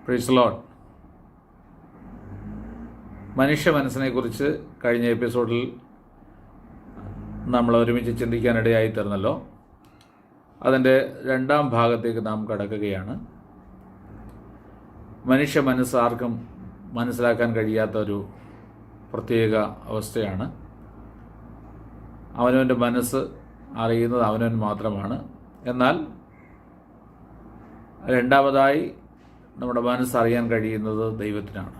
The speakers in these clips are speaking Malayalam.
Praise Lord. മനുഷ്യ മനസ്സിനെക്കുറിച്ച് കഴിഞ്ഞ എപ്പിസോഡിൽ നമ്മൾ ഒരുമിച്ച് ചിന്തിക്കാനിടയായി തീർന്നല്ലോ. അതിൻ്റെ രണ്ടാം ഭാഗത്തേക്ക് നാം കടക്കുകയാണ്. മനുഷ്യ മനസ്സ് ആർക്കും മനസ്സിലാക്കാൻ കഴിയാത്ത ഒരു പ്രത്യേക അവസ്ഥയാണ്. അവനവൻ്റെ മനസ്സ് അറിയുന്നത് അവനവൻ മാത്രമാണ്. എന്നാൽ രണ്ടാമതായി നമ്മുടെ മനസ്സറിയാൻ കഴിയുന്നത് ദൈവത്തിനാണ്.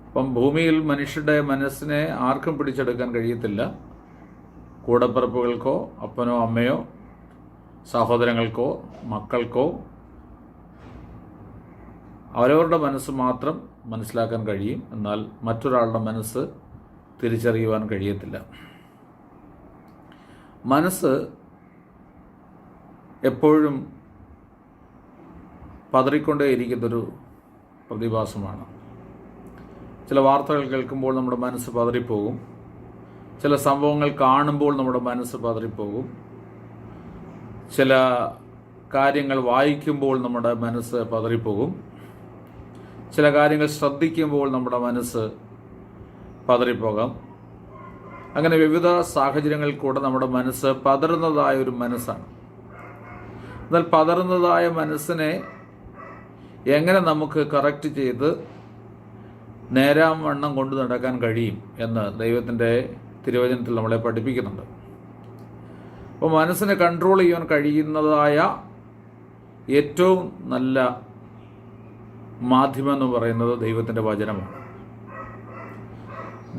അപ്പം ഭൂമിയിൽ മനുഷ്യരുടെ മനസ്സിനെ ആർക്കും പിടിച്ചെടുക്കാൻ കഴിയത്തില്ല. കൂടപ്പിറപ്പുകൾക്കോ അപ്പനോ അമ്മയോ സഹോദരങ്ങൾക്കോ മക്കൾക്കോ അവരവരുടെ മനസ്സ് മാത്രം മനസ്സിലാക്കാൻ കഴിയും. എന്നാൽ മറ്റൊരാളുടെ മനസ്സ് തിരിച്ചറിയുവാൻ കഴിയത്തില്ല. മനസ്സ് എപ്പോഴും പതറിക്കൊണ്ടേയിരിക്കുന്നൊരു പ്രതിഭാസമാണ്. ചില വാർത്തകൾ കേൾക്കുമ്പോൾ നമ്മുടെ മനസ്സ് പതറിപ്പോകും. ചില സംഭവങ്ങൾ കാണുമ്പോൾ നമ്മുടെ മനസ്സ് പതറിപ്പോകും. ചില കാര്യങ്ങൾ വായിക്കുമ്പോൾ നമ്മുടെ മനസ്സ് പതറിപ്പോകും. ചില കാര്യങ്ങൾ ശ്രദ്ധിക്കുമ്പോൾ നമ്മുടെ മനസ്സ് പതറിപ്പോകാം. അങ്ങനെ വിവിധ സാഹചര്യങ്ങളിൽ കൂടെ നമ്മുടെ മനസ്സ് പതറുന്നതായ ഒരു മനസ്സാണ്. എന്നാൽ പതറുന്നതായ മനസ്സിനെ എങ്ങനെ നമുക്ക് കറക്റ്റ് ചെയ്ത് നേരാം വണ്ണം കൊണ്ടു നടക്കാൻ കഴിയും എന്ന് ദൈവത്തിൻ്റെ തിരുവചനത്തിൽ നമ്മളെ പഠിപ്പിക്കുന്നുണ്ട്. അപ്പോൾ മനസ്സിനെ കൺട്രോൾ ചെയ്യാൻ കഴിയുന്നതായ ഏറ്റവും നല്ല മാധ്യമം എന്ന് പറയുന്നത് ദൈവത്തിൻ്റെ വചനമാണ്.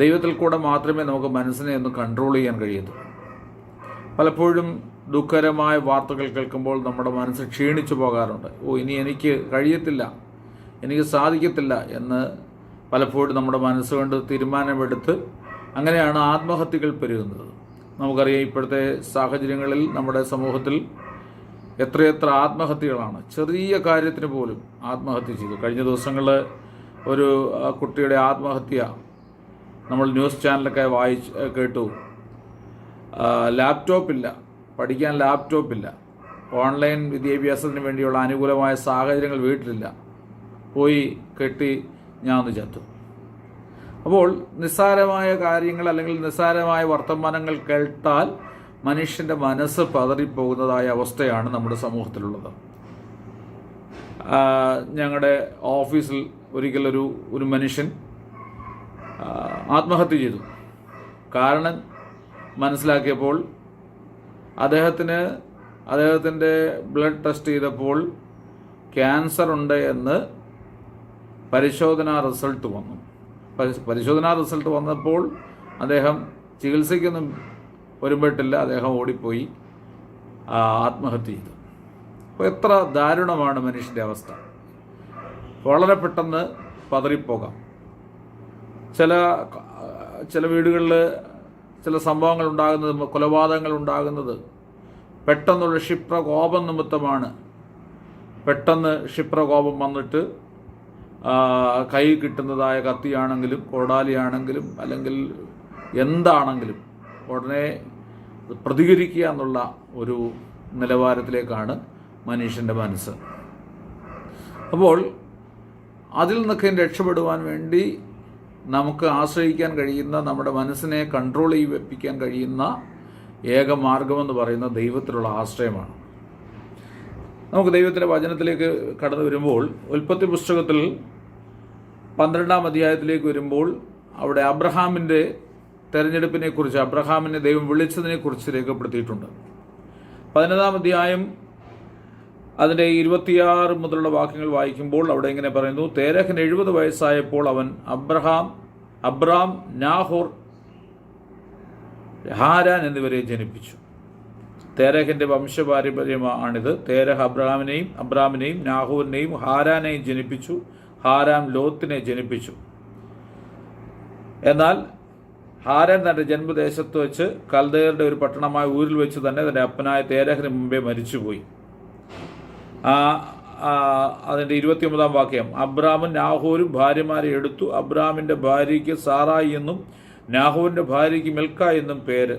ദൈവത്തിൽ കൂടെ മാത്രമേ നമുക്ക് മനസ്സിനെ ഒന്ന് കൺട്രോൾ ചെയ്യാൻ കഴിയത്തുള്ളൂ. പലപ്പോഴും ദുഃഖകരമായ വാർത്തകൾ കേൾക്കുമ്പോൾ നമ്മുടെ മനസ്സ് ക്ഷീണിച്ചു പോകാറുണ്ട്. ഇനി എനിക്ക് കഴിയത്തില്ല, എനിക്ക് സാധിക്കത്തില്ല എന്ന് പലപ്പോഴും നമ്മുടെ മനസ്സുകൊണ്ട് തീരുമാനമെടുത്ത് അങ്ങനെയാണ് ആത്മഹത്യകൾ പെരുകുന്നത്. നമുക്കറിയാം, ഇപ്പോഴത്തെ സാഹചര്യങ്ങളിൽ നമ്മുടെ സമൂഹത്തിൽ എത്രയെത്ര ആത്മഹത്യകളാണ്. ചെറിയ കാര്യത്തിന് പോലും ആത്മഹത്യ ചെയ്തു. കഴിഞ്ഞ ദിവസങ്ങളിൽ ഒരു കുട്ടിയുടെ ആത്മഹത്യ നമ്മൾ ന്യൂസ് ചാനലൊക്കെ കേട്ടു. ലാപ്ടോപ്പില്ല, പഠിക്കാൻ ലാപ്ടോപ്പില്ല, ഓൺലൈൻ വിദ്യാഭ്യാസത്തിന് വേണ്ടിയുള്ള അനുകൂലമായ സാഹചര്യങ്ങൾ വീട്ടിലില്ല, പോയി കെട്ടി ഞാൻ ഒന്ന് ചത്തു. അപ്പോൾ നിസ്സാരമായ കാര്യങ്ങൾ അല്ലെങ്കിൽ നിസ്സാരമായ വർത്തമാനങ്ങൾ കേട്ടാൽ മനുഷ്യൻ്റെ മനസ്സ് പതറിപ്പോകുന്നതായ അവസ്ഥയാണ് നമ്മുടെ സമൂഹത്തിലുള്ളത്. ഞങ്ങളുടെ ഓഫീസിൽ ഒരിക്കൽ ഒരു മനുഷ്യൻ ആത്മഹത്യ ചെയ്തു. കാരണം മനസ്സിലാക്കിയപ്പോൾ അദ്ദേഹത്തിൻ്റെ ബ്ലഡ് ടെസ്റ്റ് ചെയ്തപ്പോൾ ക്യാൻസർ ഉണ്ട് എന്ന് പരിശോധനാ റിസൾട്ട് വന്നു. പരിശോധനാ റിസൾട്ട് വന്നപ്പോൾ അദ്ദേഹം ചികിത്സയ്ക്കൊന്നും ഒരുമ്പെട്ടില്ല, അദ്ദേഹം ഓടിപ്പോയി ആത്മഹത്യ ചെയ്തു. അപ്പോൾ എത്ര ദാരുണമാണ് മനുഷ്യൻ്റെ അവസ്ഥ. വളരെ പെട്ടെന്ന് പതറിപ്പോകാം. ചില വീടുകളിൽ ചില സംഭവങ്ങൾ ഉണ്ടാകുന്നത്, കൊലപാതകങ്ങൾ ഉണ്ടാകുന്നത് പെട്ടെന്നുള്ള ക്ഷിപ്രകോപം നിമിത്തമാണ്. പെട്ടെന്ന് ക്ഷിപ്രകോപം വന്നിട്ട് കൈ കിട്ടുന്നതായ കത്തിയാണെങ്കിലും കോടാലിയാണെങ്കിലും അല്ലെങ്കിൽ എന്താണെങ്കിലും ഉടനെ പ്രതികരിക്കുക എന്നുള്ള ഒരു നിലവാരത്തിലേക്കാണ് മനുഷ്യൻ്റെ മനസ്സ്. അപ്പോൾ അതിൽ നിന്നൊക്കെ രക്ഷപ്പെടുവാൻ വേണ്ടി നമുക്ക് ആശ്രയിക്കാൻ കഴിയുന്ന, നമ്മുടെ മനസ്സിനെ കൺട്രോൾ ചെയ്യിപ്പിക്കാൻ കഴിയുന്ന ഏക മാർഗമെന്ന് പറയുന്ന ദൈവത്തിലുള്ള ആശ്രയമാണ്. നമുക്ക് ദൈവത്തിൻ്റെ വചനത്തിലേക്ക് കടന്നു വരുമ്പോൾ ഉൽപ്പത്തി പുസ്തകത്തിൽ 12-ാം അധ്യായത്തിലേക്ക് വരുമ്പോൾ അവിടെ അബ്രഹാമിൻ്റെ തെരഞ്ഞെടുപ്പിനെക്കുറിച്ച്, അബ്രഹാമിനെ ദൈവം വിളിച്ചതിനെക്കുറിച്ച് രേഖപ്പെടുത്തിയിട്ടുണ്ട്. 11-ാം അധ്യായം അതിൻ്റെ 26 മുതലുള്ള വാക്യങ്ങൾ വായിക്കുമ്പോൾ അവിടെ ഇങ്ങനെ പറയുന്നു: തേരഹിന് 70 വയസ്സായപ്പോൾ അവൻ അബ്രാം, നാഹോർ, ഹാരാൻ എന്നിവരെ ജനിപ്പിച്ചു. തേരഹിൻ്റെ വംശപാരമ്പര്യമാണിത്. തേരഹ് അബ്രാമിനെയും നാഹോറിനെയും ഹാരാനെയും ജനിപ്പിച്ചു. ഹാരാൻ ലോത്തിനെ ജനിപ്പിച്ചു. എന്നാൽ ഹാരാൻ തൻ്റെ ജന്മദേശത്ത് വെച്ച് കൽദയരുടെ ഒരു പട്ടണമായ ഊരിൽ വെച്ച് തന്നെ തൻ്റെ അപ്പനായ തേരഹിന് മുമ്പേ മരിച്ചുപോയി. അതിൻ്റെ 29-ാം വാക്യം: അബ്രാമും നാഹോരും ഭാര്യമാരെ എടുത്തു. അബ്രാമിൻ്റെ ഭാര്യയ്ക്ക് സാറായി എന്നും നാഹോറിൻ്റെ ഭാര്യയ്ക്ക് മിൽക്ക എന്നും പേര്.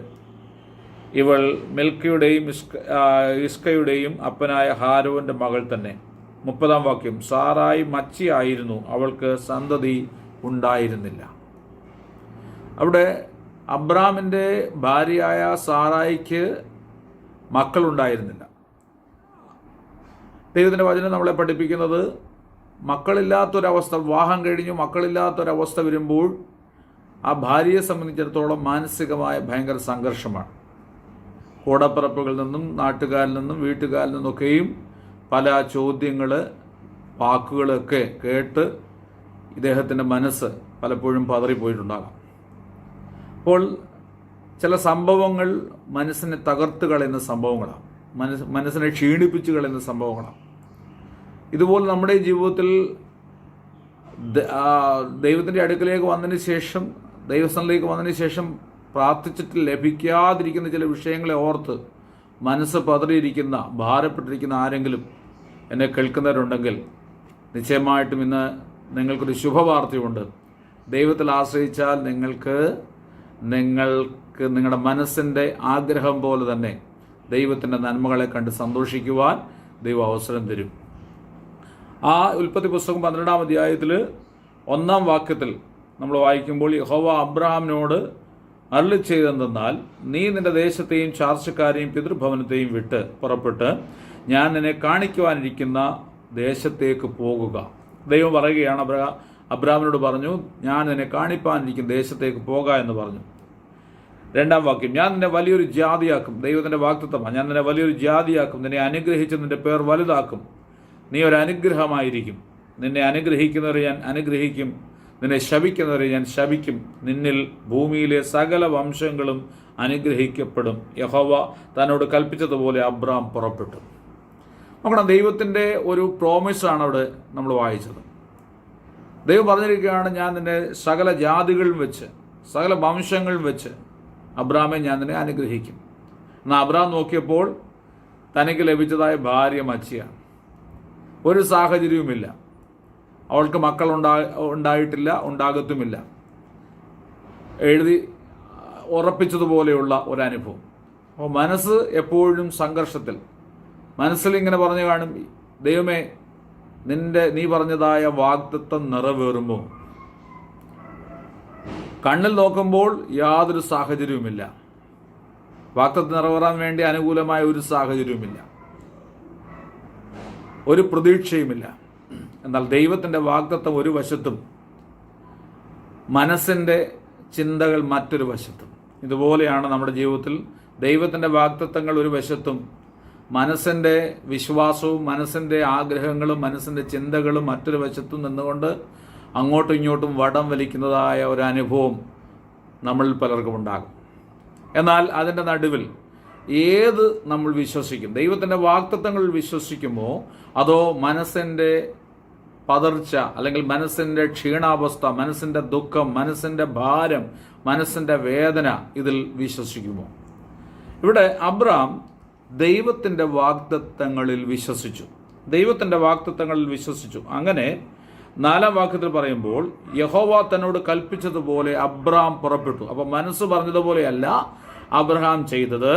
ഇവൾ മിൽക്കയുടെയും ഇസ്കയുടെയും അപ്പനായ ഹാരോന്റെ മകൾ തന്നെ. 30-ാം വാക്യം, സാറായി മച്ചിയായിരുന്നു, അവൾക്ക് സന്തതി ഉണ്ടായിരുന്നില്ല. അവിടെ അബ്രാമിൻ്റെ ഭാര്യയായ സാറായിക്ക് മക്കളുണ്ടായിരുന്നില്ല. ദൈവത്തിൻ്റെ വചനം നമ്മളെ പഠിപ്പിക്കുന്നത് മക്കളില്ലാത്തൊരവസ്ഥ, വിവാഹം കഴിഞ്ഞു മക്കളില്ലാത്തൊരവസ്ഥ വരുമ്പോൾ ആ ഭാര്യയെ സംബന്ധിച്ചിടത്തോളം മാനസികമായ ഭയങ്കര സംഘർഷമാണ്. കൂടപ്പിറപ്പുകളിൽ നിന്നും നാട്ടുകാരിൽ നിന്നും വീട്ടുകാരിൽ നിന്നൊക്കെയും പല ചോദ്യങ്ങൾ, വാക്കുകളൊക്കെ കേട്ട് ഇദ്ദേഹത്തിൻ്റെ മനസ്സ് പലപ്പോഴും പതറിപ്പോയിട്ടുണ്ടാകാം. അപ്പോൾ ചില സംഭവങ്ങൾ മനസ്സിനെ തകർത്ത് കളയുന്ന സംഭവങ്ങളാണ്, മനസ്സിനെ ക്ഷീണിപ്പിച്ച് കളയുന്ന സംഭവങ്ങളാണ്. ഇതുപോലെ നമ്മുടെ ജീവിതത്തിൽ ദൈവത്തിൻ്റെ അടുക്കലേക്ക് വന്നതിന് ശേഷം, ദൈവസ്ഥനിലേക്ക് വന്നതിന് ശേഷം പ്രാർത്ഥിച്ചിട്ട് ലഭിക്കാതിരിക്കുന്ന ചില വിഷയങ്ങളെ ഓർത്ത് മനസ്സ് പതറിയിരിക്കുന്ന, ഭാരപ്പെട്ടിരിക്കുന്ന ആരെങ്കിലും എന്നെ കേൾക്കുന്നവരുണ്ടെങ്കിൽ നിശ്ചയമായിട്ടും ഇന്ന് നിങ്ങൾക്കൊരു ശുഭവാർത്തയുണ്ട്. ദൈവത്തിൽ ആശ്രയിച്ചാൽ നിങ്ങൾക്ക് നിങ്ങളുടെ മനസ്സിൻ്റെ ആഗ്രഹം പോലെ തന്നെ ദൈവത്തിൻ്റെ നന്മകളെ കണ്ട് സന്തോഷിക്കുവാൻ ദൈവം അവസരം തരും. ആ ഉൽപ്പത്തി പുസ്തകം 12-ാം അധ്യായത്തിൽ 1-ാം വാക്യത്തിൽ നമ്മൾ വായിക്കുമ്പോൾ, യഹോവ അബ്രഹാമിനോട് അരുളി ചെയ്തെന്നാൽ, നീ നിന്റെ ദേശത്തെയും ചാർച്ചക്കാരെയും പിതൃഭവനത്തെയും വിട്ട് പുറപ്പെട്ട് ഞാൻ നിന്നെ കാണിക്കുവാനിരിക്കുന്ന ദേശത്തേക്ക് പോകുക. ദൈവം പറയുകയാണ്, അബ്രഹാമിനോട് പറഞ്ഞു, ഞാൻ നിന്നെ കാണിപ്പാനിരിക്കുന്ന ദേശത്തേക്ക് പോക എന്ന് പറഞ്ഞു. 2-ാം വാക്യം, ഞാൻ നിന്നെ വലിയൊരു ജാതിയാക്കും. ദൈവത്തിൻ്റെ വാഗ്ദത്തമാണ്, ഞാൻ നിന്നെ വലിയൊരു ജാതിയാക്കും, നിന്നെ അനുഗ്രഹിച്ച് നിന്റെ പേർ വലുതാക്കും, നീ ഒരു അനുഗ്രഹമായിരിക്കും. നിന്നെ അനുഗ്രഹിക്കുന്നവരെ ഞാൻ അനുഗ്രഹിക്കും, നിന്നെ ശപിക്കുന്നവരെ ഞാൻ ശപിക്കും. നിന്നിൽ ഭൂമിയിലെ സകല വംശങ്ങളും അനുഗ്രഹിക്കപ്പെടും. യഹോവ തന്നോട് കൽപ്പിച്ചതുപോലെ അബ്രാം പുറപ്പെട്ടു. നോക്കണം, ദൈവത്തിൻ്റെ ഒരു പ്രോമിസാണ് അവിടെ നമ്മൾ വായിച്ചത്. ദൈവം പറഞ്ഞിരിക്കുകയാണ്, ഞാൻ നിന്നെ സകല ജാതികളും വെച്ച്, സകല വംശങ്ങളും വെച്ച് അബ്രാമെ ഞാൻ നിന്നെ അനുഗ്രഹിക്കും. എന്നാൽ അബ്രാം നോക്കിയപ്പോൾ തനിക്ക് ലഭിച്ചതായ ഭാര്യ മച്ചിയാണ്. ഒരു സാഹചര്യവുമില്ല, അവൾക്ക് മക്കൾ ഉണ്ടായിട്ടില്ല, ഉണ്ടാകത്തുമില്ല. എഴുതി ഉറപ്പിച്ചതുപോലെയുള്ള ഒരനുഭവം. അപ്പോൾ മനസ്സ് എപ്പോഴും സംഘർഷത്തിൽ. മനസ്സിലിങ്ങനെ പറഞ്ഞു കാണും, ദൈവമേ, നീ പറഞ്ഞതായ വാഗ്ദത്തം നിറവേറുമോ? കണ്ണിൽ നോക്കുമ്പോൾ യാതൊരു സാഹചര്യവുമില്ല, വാഗ്ദത്തം നിറവേറാൻ വേണ്ടി അനുകൂലമായ ഒരു സാഹചര്യവുമില്ല, ഒരു പ്രതീക്ഷയുമില്ല. എന്നാൽ ദൈവത്തിൻ്റെ വാഗ്ദത്തം ഒരു വശത്തും, മനസ്സിൻ്റെ ചിന്തകൾ മറ്റൊരു വശത്തും. ഇതുപോലെയാണ് നമ്മുടെ ജീവിതത്തിൽ ദൈവത്തിൻ്റെ വാഗ്ദത്തങ്ങൾ ഒരു വശത്തും, മനസ്സിൻ്റെ വിശ്വാസവും മനസ്സിൻ്റെ ആഗ്രഹങ്ങളും മനസ്സിൻ്റെ ചിന്തകളും മറ്റൊരു വശത്തും നിന്നുകൊണ്ട് അങ്ങോട്ടും ഇങ്ങോട്ടും വടം വലിക്കുന്നതായ ഒരു അനുഭവം നമ്മളിൽ പലർക്കും ഉണ്ടാകും. എന്നാൽ അതിൻ്റെ നടുവിൽ ഏത് നമ്മൾ വിശ്വസിക്കും? ദൈവത്തിൻ്റെ വാഗ്ദത്തങ്ങളിൽ വിശ്വസിക്കുമോ, അതോ മനസ്സിൻ്റെ പതർച്ച, അല്ലെങ്കിൽ മനസ്സിൻ്റെ ക്ഷീണാവസ്ഥ, മനസ്സിൻ്റെ ദുഃഖം, മനസ്സിൻ്റെ ഭാരം, മനസ്സിൻ്റെ വേദന ഇതിൽ വിശ്വസിക്കുമോ? ഇവിടെ അബ്രാം ദൈവത്തിൻ്റെ വാഗ്ദത്തങ്ങളിൽ വിശ്വസിച്ചു. ദൈവത്തിൻ്റെ വാഗ്ദത്തങ്ങളിൽ വിശ്വസിച്ചു. അങ്ങനെ 4-ാം വാക്യത്തിൽ പറയുമ്പോൾ, യഹോവ തന്നോട് കൽപ്പിച്ചതുപോലെ അബ്രാം പുറപ്പെട്ടു. അപ്പോൾ മനസ്സ് പറഞ്ഞതുപോലെയല്ല അബ്രഹാം ചെയ്തത്,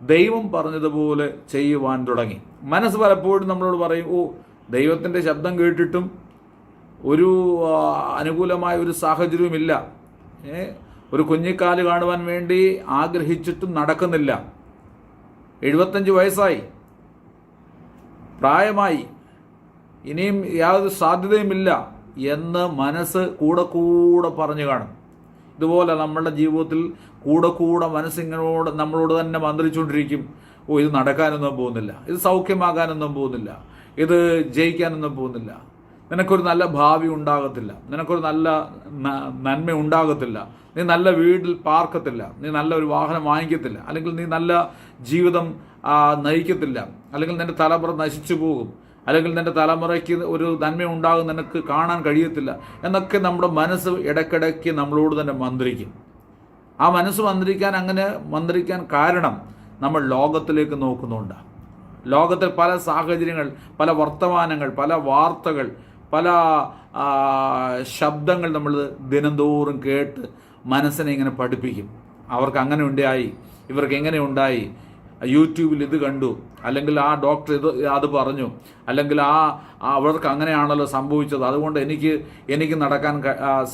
ദൈവം പറഞ്ഞതുപോലെ ചെയ്യുവാൻ തുടങ്ങി. മനസ്സ് പലപ്പോഴും നമ്മളോട് പറയും, ദൈവത്തിൻ്റെ ശബ്ദം കേട്ടിട്ടും ഒരു അനുകൂലമായ ഒരു സാഹചര്യവുമില്ല, ഒരു കുഞ്ഞിക്കാല് കാണുവാൻ വേണ്ടി ആഗ്രഹിച്ചിട്ടും നടക്കുന്നില്ല, 75 വയസ്സായി, പ്രായമായി, ഇനിയും യാതൊരു സാധ്യതയുമില്ല എന്ന് മനസ്സ് കൂടെ പറഞ്ഞു കാണും. ഇതുപോലെ നമ്മളുടെ ജീവിതത്തിൽ കൂടെ മനസ്സിങ്ങനോട് നമ്മളോട് തന്നെ മന്ത്രിച്ചുകൊണ്ടിരിക്കും, ഇത് നടക്കാനൊന്നും പോകുന്നില്ല, ഇത് സൗഖ്യമാകാനൊന്നും പോകുന്നില്ല, ഇത് ജയിക്കാനൊന്നും പോകുന്നില്ല, നിനക്കൊരു നല്ല ഭാവി ഉണ്ടാകത്തില്ല, നിനക്കൊരു നല്ല നന്മ ഉണ്ടാകത്തില്ല, നീ നല്ല വീട്ടിൽ പാർക്കത്തില്ല, നീ നല്ല ഒരു വാഹനം വാങ്ങിക്കത്തില്ല, അല്ലെങ്കിൽ നീ നല്ല ജീവിതം നയിക്കത്തില്ല, അല്ലെങ്കിൽ നിൻ്റെ തലമുറ നശിച്ചു പോകും, അല്ലെങ്കിൽ നിൻ്റെ തലമുറയ്ക്ക് ഒരു നന്മ ഉണ്ടാകും നിനക്ക് കാണാൻ കഴിയത്തില്ല എന്നൊക്കെ നമ്മുടെ മനസ്സ് ഇടയ്ക്കിടയ്ക്ക് നമ്മളോട് തന്നെ മന്ത്രിക്കും. ആ മനസ്സ് മന്ത്രിക്കാൻ കാരണം നമ്മൾ ലോകത്തിലേക്ക് നോക്കുന്നുണ്ട്. ലോകത്തിൽ പല സാഹചര്യങ്ങൾ, പല വർത്തമാനങ്ങൾ, പല വാർത്തകൾ, പല ശബ്ദങ്ങൾ നമ്മൾ ദിനംതോറും കേട്ട് മനസ്സിനെ ഇങ്ങനെ പഠിപ്പിക്കും. അവർക്ക് അങ്ങനെ ഉണ്ടായി, ഇവർക്ക് എങ്ങനെ ഉണ്ടായി, യൂട്യൂബിൽ ഇത് കണ്ടു, അല്ലെങ്കിൽ ആ ഡോക്ടർ അത് പറഞ്ഞു, അല്ലെങ്കിൽ അവർക്ക് അങ്ങനെയാണല്ലോ സംഭവിച്ചത്, അതുകൊണ്ട് എനിക്ക് നടക്കാൻ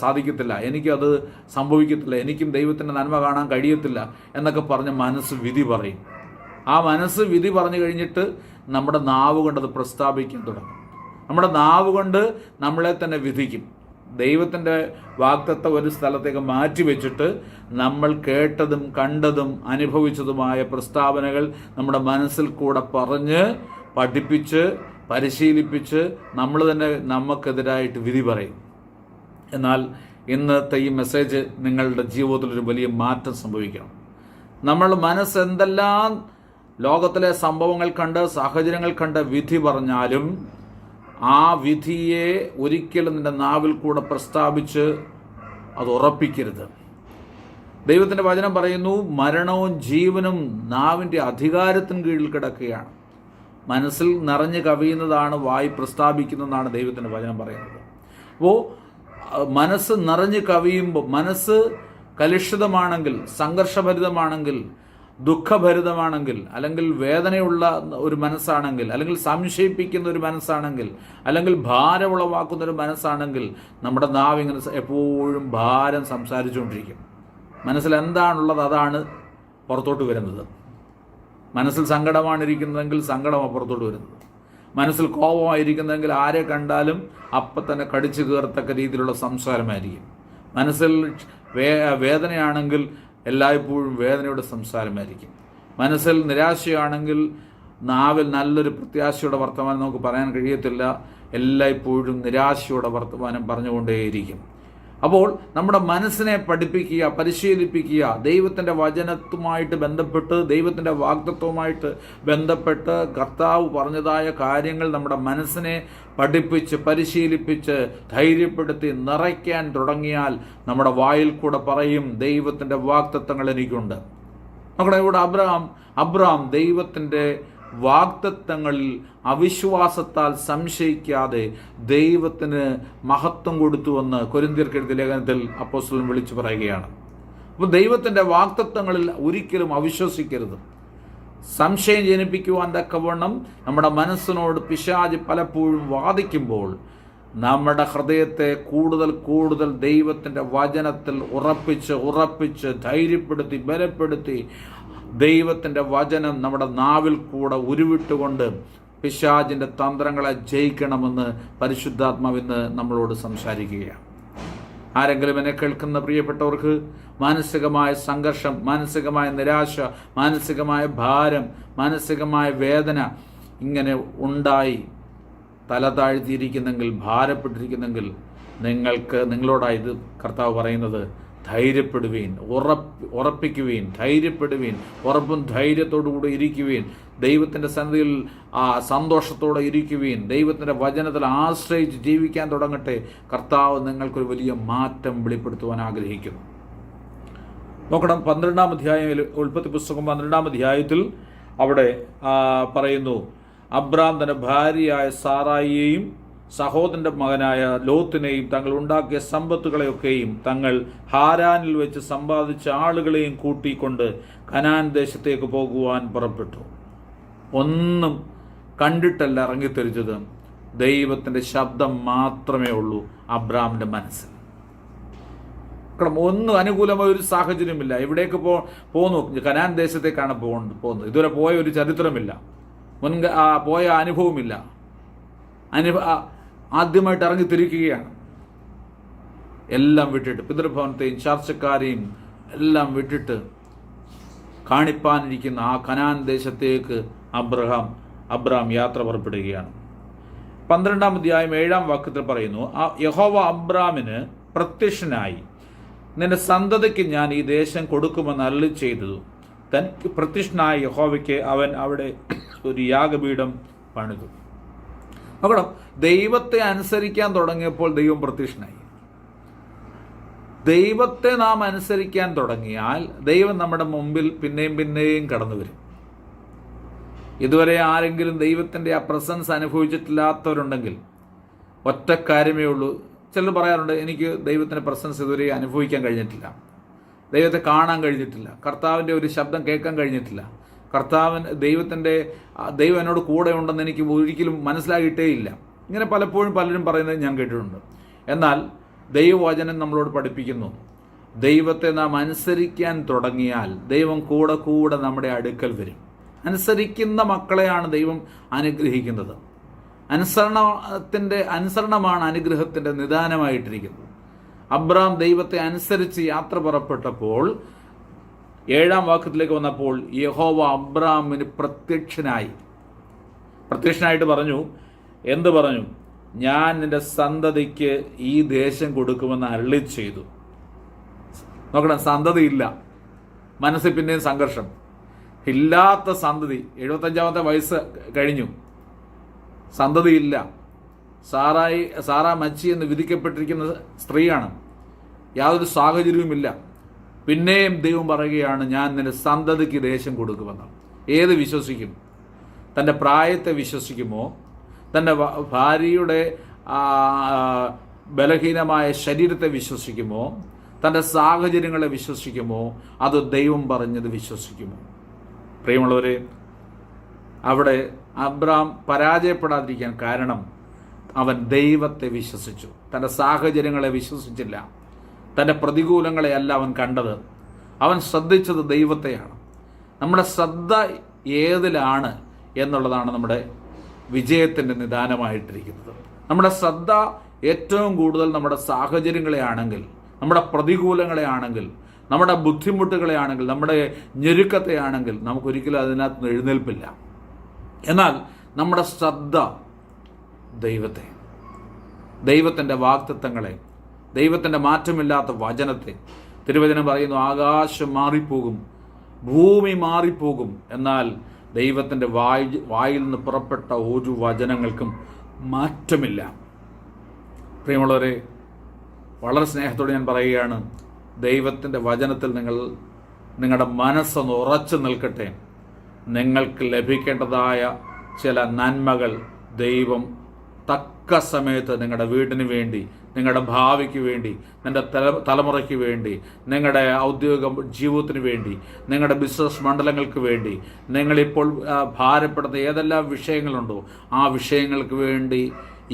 സാധിക്കത്തില്ല, എനിക്കത് സംഭവിക്കത്തില്ല, എനിക്കും ദൈവത്തിൻ്റെ നന്മ കാണാൻ കഴിയത്തില്ല എന്നൊക്കെ പറഞ്ഞ് മനസ്സ് വിധി പറയും. ആ മനസ്സ് വിധി പറഞ്ഞു കഴിഞ്ഞിട്ട് നമ്മുടെ നാവ് കൊണ്ട് അത് പ്രസ്താവിക്കാൻ തുടങ്ങും. നമ്മുടെ നാവ് കൊണ്ട് നമ്മളെ തന്നെ വിധിക്കും. ദൈവത്തിൻ്റെ വാഗ്ദത്തം ഒരു സ്ഥലത്തേക്ക് മാറ്റി വെച്ചിട്ട് നമ്മൾ കേട്ടതും കണ്ടതും അനുഭവിച്ചതുമായ പ്രസ്താവനകൾ നമ്മുടെ മനസ്സിൽ കൂടെ പറഞ്ഞ് പഠിപ്പിച്ച് പരിശീലിപ്പിച്ച് നമ്മൾ തന്നെ നമുക്കെതിരായിട്ട് വിധി പറയും. എന്നാൽ ഇന്നത്തെ ഈ മെസ്സേജ് നിങ്ങളുടെ ജീവിതത്തിലൊരു വലിയ മാറ്റം സംഭവിക്കണം. നമ്മൾ മനസ്സ് എന്തെല്ലാം ലോകത്തിലെ സംഭവങ്ങൾ കണ്ട് സാഹചര്യങ്ങൾ കണ്ട് വിധി പറഞ്ഞാലും ആ വിധിയെ ഒരിക്കലും നിന്റെ നാവിൽ കൂടെ പ്രസ്താവിച്ച് അത് ഉറപ്പിക്കരുത്. ദൈവത്തിൻ്റെ വചനം പറയുന്നു, മരണവും ജീവനും നാവിൻ്റെ അധികാരത്തിന് കീഴിൽ കിടക്കുകയാണ്. മനസ്സിൽ നിറഞ്ഞു കവിയുന്നതാണ് വായി പ്രസ്താവിക്കുന്നതെന്നാണ് ദൈവത്തിൻ്റെ വചനം പറയുന്നത്. അപ്പോൾ മനസ്സ് നിറഞ്ഞു കവിയുമ്പോൾ, മനസ്സ് കലുഷിതമാണെങ്കിൽ, സംഘർഷഭരിതമാണെങ്കിൽ, ദുഃഖഭരിതമാണെങ്കിൽ, അല്ലെങ്കിൽ വേദനയുള്ള ഒരു മനസ്സാണെങ്കിൽ, അല്ലെങ്കിൽ സംശയിപ്പിക്കുന്ന ഒരു മനസ്സാണെങ്കിൽ, അല്ലെങ്കിൽ ഭാരമുളവാക്കുന്ന ഒരു മനസ്സാണെങ്കിൽ നമ്മുടെ നാവ് ഇങ്ങനെ എപ്പോഴും ഭാരം സംസാരിച്ചുകൊണ്ടിരിക്കും. മനസ്സിൽ എന്താണുള്ളത് അതാണ് പുറത്തോട്ട് വരുന്നത്. മനസ്സിൽ സങ്കടമാണിരിക്കുന്നതെങ്കിൽ സങ്കടമാണ് പുറത്തോട്ട് വരുന്നത്. മനസ്സിൽ കോപമായിരിക്കുന്നതെങ്കിൽ ആരെ കണ്ടാലും അപ്പം തന്നെ കടിച്ചു കയറത്തക്ക രീതിയിലുള്ള സംസാരമായിരിക്കും. മനസ്സിൽ വേദനയാണെങ്കിൽ എല്ലായ്പ്പോഴും വേദനയുടെ സംസാരമായിരിക്കും. മനസ്സിൽ നിരാശയാണെങ്കിൽ നാവിൽ നല്ലൊരു പ്രത്യാശയുടെ വർത്തമാനം നമുക്ക് പറയാൻ കഴിയത്തില്ല. എല്ലായ്പ്പോഴും നിരാശയുടെ വർത്തമാനം പറഞ്ഞുകൊണ്ടേയിരിക്കും. അപ്പോൾ നമ്മുടെ മനസ്സിനെ പഠിപ്പിക്കുക, പരിശീലിപ്പിക്കുക. ദൈവത്തിൻ്റെ വചനത്തുമായിട്ട് ബന്ധപ്പെട്ട്, ദൈവത്തിൻ്റെ വാഗ്ദത്വവുമായിട്ട് ബന്ധപ്പെട്ട് കർത്താവ് പറഞ്ഞതായ കാര്യങ്ങൾ നമ്മുടെ മനസ്സിനെ പഠിപ്പിച്ച് പരിശീലിപ്പിച്ച് ധൈര്യപ്പെടുത്തി നിറയ്ക്കാൻ തുടങ്ങിയാൽ നമ്മുടെ വായിൽ കൂടെ പറയും, ദൈവത്തിൻ്റെ വാഗ്ദത്തങ്ങൾ എനിക്കുണ്ട്. നമ്മുടെ ഇവിടെ അബ്രഹാം ദൈവത്തിൻ്റെ വാഗ്ദത്തങ്ങളിൽ അവിശ്വാസത്താൽ സംശയിക്കാതെ ദൈവത്തിന് മഹത്വം കൊടുത്തുവെന്ന് കൊരിന്ത്യർക്ക് എഴുതിയ ലേഖനത്തിൽ അപ്പോസ്തലൻ വിളിച്ചു പറയുകയാണ്. അപ്പോൾ ദൈവത്തിൻ്റെ വാഗ്ദത്തങ്ങളിൽ ഒരിക്കലും അവിശ്വസിക്കരുത്. സംശയം ജനിപ്പിക്കുവാൻ തക്കവണ്ണം നമ്മുടെ മനസ്സിനോട് പിശാച് പലപ്പോഴും വാദിക്കുമ്പോൾ നമ്മുടെ ഹൃദയത്തെ കൂടുതൽ ദൈവത്തിൻ്റെ വചനത്തിൽ ഉറപ്പിച്ച് ധൈര്യപ്പെടുത്തി ബലപ്പെടുത്തി ദൈവത്തിൻ്റെ വചനം നമ്മുടെ നാവിൽ കൂടെ ഉരുവിട്ടുകൊണ്ട് പിശാചിൻ്റെ തന്ത്രങ്ങളെ ജയിക്കണമെന്ന് പരിശുദ്ധാത്മാവ് ഇന്ന് നമ്മളോട് സംസാരിക്കുകയാണ്. ആരെങ്കിലും എന്നെ കേൾക്കുന്ന പ്രിയപ്പെട്ടവർക്ക് മാനസികമായ സംഘർഷം, മാനസികമായ നിരാശ, മാനസികമായ ഭാരം, മാനസികമായ വേദന ഇങ്ങനെ ഉണ്ടായി തല താഴ്ത്തിയിരിക്കുന്നെങ്കിൽ, ഭാരപ്പെട്ടിരിക്കുന്നെങ്കിൽ നിങ്ങളോടായത് കർത്താവ് പറയുന്നത്, ധൈര്യപ്പെടുവീൻ, ഉറപ്പിക്കുവീൻ, ധൈര്യപ്പെടുവീൻ, ഉറപ്പും ധൈര്യത്തോടുകൂടി ഇരിക്കുവീൻ, ദൈവത്തിൻ്റെ സന്നിധിയിൽ സന്തോഷത്തോടെ ഇരിക്കുവീൻ, ദൈവത്തിൻ്റെ വചനത്തിൽ ആശ്രയിച്ച് ജീവിക്കാൻ തുടങ്ങട്ടെ. കർത്താവ് നിങ്ങൾക്കൊരു വലിയ മാറ്റം വെളിപ്പെടുത്തുവാൻ ആഗ്രഹിക്കുന്നു. നോക്കണം, 12-ാം അധ്യായം, ഉൽപ്പത്തി പുസ്തകം 12-ാം അധ്യായത്തിൽ അവിടെ പറയുന്നു, അബ്രാം തൻ്റെ ഭാര്യയായ സാറായിയെയും സഹോദരൻ്റെ മകനായ ലോത്തിനെയും തങ്ങൾ ഉണ്ടാക്കിയ സമ്പത്തുകളെയൊക്കെയും തങ്ങൾ ഹാരാനിൽ വെച്ച് സമ്പാദിച്ച ആളുകളെയും കൂട്ടിക്കൊണ്ട് കനാൻ ദേശത്തേക്ക് പോകുവാൻ പുറപ്പെട്ടു. ഒന്നും കണ്ടിട്ടല്ല ഇറങ്ങിത്തിരിച്ചത്, ദൈവത്തിൻ്റെ ശബ്ദം മാത്രമേ ഉള്ളൂ അബ്രാമിൻ്റെ മനസ്സിൽ. ഒന്നും അനുകൂലമായ ഒരു സാഹചര്യമില്ല. എവിടേക്ക് പോന്നു? കനാൻ ദേശത്തേക്കാണ് പോകുന്നത്. ഇതുവരെ പോയ ഒരു ചരിത്രമില്ല, പോയ അനുഭവമില്ല. ആദ്യമായിട്ട് ഇറങ്ങിത്തിരിക്കുകയാണ്. എല്ലാം വിട്ടിട്ട്, പിതൃഭവനത്തെയും ചർച്ചക്കാരെയും എല്ലാം വിട്ടിട്ട് കാണിപ്പാനിരിക്കുന്ന ആ കനാൻ ദേശത്തേക്ക് അബ്രാം യാത്ര പുറപ്പെടുകയാണ്. 12-ാം അധ്യായം 7-ാം വാക്യത്തിൽ പറയുന്നു, യഹോവ അബ്രാമിന് പ്രത്യക്ഷനായി, നിന്റെ സന്തതിക്ക് ഞാൻ ഈ ദേശം കൊടുക്കുമെന്ന് അരുളി ചെയ്തതു. തനിക്ക് പ്രത്യക്ഷനായ യഹോവയ്ക്ക് അവൻ അവിടെ ഒരു യാഗപീഠം പണിതു. നോക്കണം, ദൈവത്തെ അനുസരിക്കാൻ തുടങ്ങിയപ്പോൾ ദൈവം പ്രത്യക്ഷനായി. ദൈവത്തെ നാം അനുസരിക്കാൻ തുടങ്ങിയാൽ ദൈവം നമ്മുടെ മുമ്പിൽ പിന്നെയും കടന്നു വരും. ഇതുവരെ ആരെങ്കിലും ദൈവത്തിൻ്റെ ആ പ്രസൻസ് അനുഭവിച്ചിട്ടില്ലാത്തവരുണ്ടെങ്കിൽ ഒറ്റ കാര്യമേ ഉള്ളൂ. ചിലർ പറയാറുണ്ട്, എനിക്ക് ദൈവത്തിൻ്റെ പ്രസൻസ് ഇതുവരെ അനുഭവിക്കാൻ കഴിഞ്ഞിട്ടില്ല, ദൈവത്തെ കാണാൻ കഴിഞ്ഞിട്ടില്ല, കർത്താവിൻ്റെ ഒരു ശബ്ദം കേൾക്കാൻ കഴിഞ്ഞിട്ടില്ല. ദൈവം എന്നോട് കൂടെ ഉണ്ടെന്ന് എനിക്ക് ഒരിക്കലും മനസ്സിലായിട്ടേ ഇല്ല. ഇങ്ങനെ പലപ്പോഴും പലരും പറയുന്നത് ഞാൻ കേട്ടിട്ടുണ്ട്. എന്നാൽ ദൈവവചനം നമ്മളോട് പഠിപ്പിക്കുന്നു, ദൈവത്തെ നാം അനുസരിക്കാൻ തുടങ്ങിയാൽ ദൈവം കൂടെ കൂടെ നമ്മുടെ അടുക്കൽ വരും. അനുസരിക്കുന്ന മക്കളെയാണ് ദൈവം അനുഗ്രഹിക്കുന്നത്. അനുസരണമാണ് അനുഗ്രഹത്തിൻ്റെ നിദാനമായിട്ടിരിക്കുന്നത്. അബ്രാം ദൈവത്തെ അനുസരിച്ച് യാത്ര പുറപ്പെട്ടപ്പോൾ 7-ാം വാക്യത്തിലേക്ക് വന്നപ്പോൾ യഹോവ അബ്രാമിന് പ്രത്യക്ഷനായിട്ട് പറഞ്ഞു. എന്ത് പറഞ്ഞു? ഞാൻ നിന്റെ സന്തതിക്ക് ഈ ദേശം കൊടുക്കുമെന്ന് അരുളി ചെയ്തു. നോക്കണം, സന്തതിയില്ല. മനസ്സിൽ പിന്നെയും സംഘർഷം. ഇല്ലാത്ത സന്തതി. 75-ാമത്തെ വയസ്സ് കഴിഞ്ഞു, സന്തതിയില്ല. സാറാ മച്ചി എന്ന് വിധിക്കപ്പെട്ടിരിക്കുന്ന സ്ത്രീയാണ്. യാതൊരു സാഹചര്യവുമില്ല. പിന്നെയും ദൈവം പറയുകയാണ്, ഞാൻ നിന്റെ സന്തതിക്ക് ദേശം കൊടുക്കുമെന്ന്. ഏത് വിശ്വസിക്കും? തൻ്റെ പ്രായത്തെ വിശ്വസിക്കുമോ? തൻ്റെ ഭാര്യയുടെ ബലഹീനമായ ശരീരത്തെ വിശ്വസിക്കുമോ? തൻ്റെ സാഹചര്യങ്ങളെ വിശ്വസിക്കുമോ? അത് ദൈവം പറഞ്ഞത് വിശ്വസിക്കുമോ? പ്രിയമുള്ളവരെ, അവിടെ അബ്രാം പരാജയപ്പെടാതിരിക്കാൻ കാരണം അവൻ ദൈവത്തെ വിശ്വസിച്ചു. തൻ്റെ സാഹചര്യങ്ങളെ വിശ്വസിച്ചില്ല. തൻ്റെ പ്രതികൂലങ്ങളെയല്ല അവൻ കണ്ടത്. അവൻ ശ്രദ്ധിച്ചത് ദൈവത്തെയാണ്. നമ്മുടെ ശ്രദ്ധ ഏതിലാണ് എന്നുള്ളതാണ് നമ്മുടെ വിജയത്തിൻ്റെ നിദാനമായിട്ടിരിക്കുന്നത്. നമ്മുടെ ശ്രദ്ധ ഏറ്റവും കൂടുതൽ നമ്മുടെ സാഹചര്യങ്ങളെ ആണെങ്കിൽ, നമ്മുടെ പ്രതികൂലങ്ങളെ ആണെങ്കിൽ, നമ്മുടെ ബുദ്ധിമുട്ടുകളെ ആണെങ്കിൽ, നമ്മുടെ ഞെരുക്കത്തെ ആണെങ്കിൽ നമുക്കൊരിക്കലും അതിനകത്ത് എഴുന്നേൽപ്പില്ല. എന്നാൽ നമ്മുടെ ശ്രദ്ധ ദൈവത്തിൻ്റെ വാഗ്ദത്തങ്ങളെ, ദൈവത്തിൻ്റെ മാറ്റമില്ലാത്ത വചനത്തെ, തിരുവചനം പറയുന്നു, ആകാശം മാറിപ്പോകും, ഭൂമി മാറിപ്പോകും, എന്നാൽ ദൈവത്തിൻ്റെ വായിൽ നിന്ന് പുറപ്പെട്ട ഒരു വചനങ്ങൾക്കും മാറ്റമില്ല. പ്രിയമുള്ളവരെ, വളരെ സ്നേഹത്തോടെ ഞാൻ പറയുകയാണ്, ദൈവത്തിൻ്റെ വചനത്തിൽ നിങ്ങളുടെ മനസ്സൊന്ന് ഉറച്ചു നിൽക്കട്ടെ. നിങ്ങൾക്ക് ലഭിക്കേണ്ടതായ ചില നന്മകൾ ദൈവം തക്ക സമയത്ത് നിങ്ങളുടെ വീടിന് വേണ്ടി, നിങ്ങളുടെ ഭാവിക്ക് വേണ്ടി, നിങ്ങളുടെ തലമുറയ്ക്ക് വേണ്ടി, നിങ്ങളുടെ ഔദ്യോഗിക ജീവിതത്തിന് വേണ്ടി, നിങ്ങളുടെ ബിസിനസ് മണ്ഡലങ്ങൾക്ക് വേണ്ടി, നിങ്ങളിപ്പോൾ ഭാരപ്പെടുന്ന ഏതെല്ലാം വിഷയങ്ങളുണ്ടോ ആ വിഷയങ്ങൾക്ക് വേണ്ടി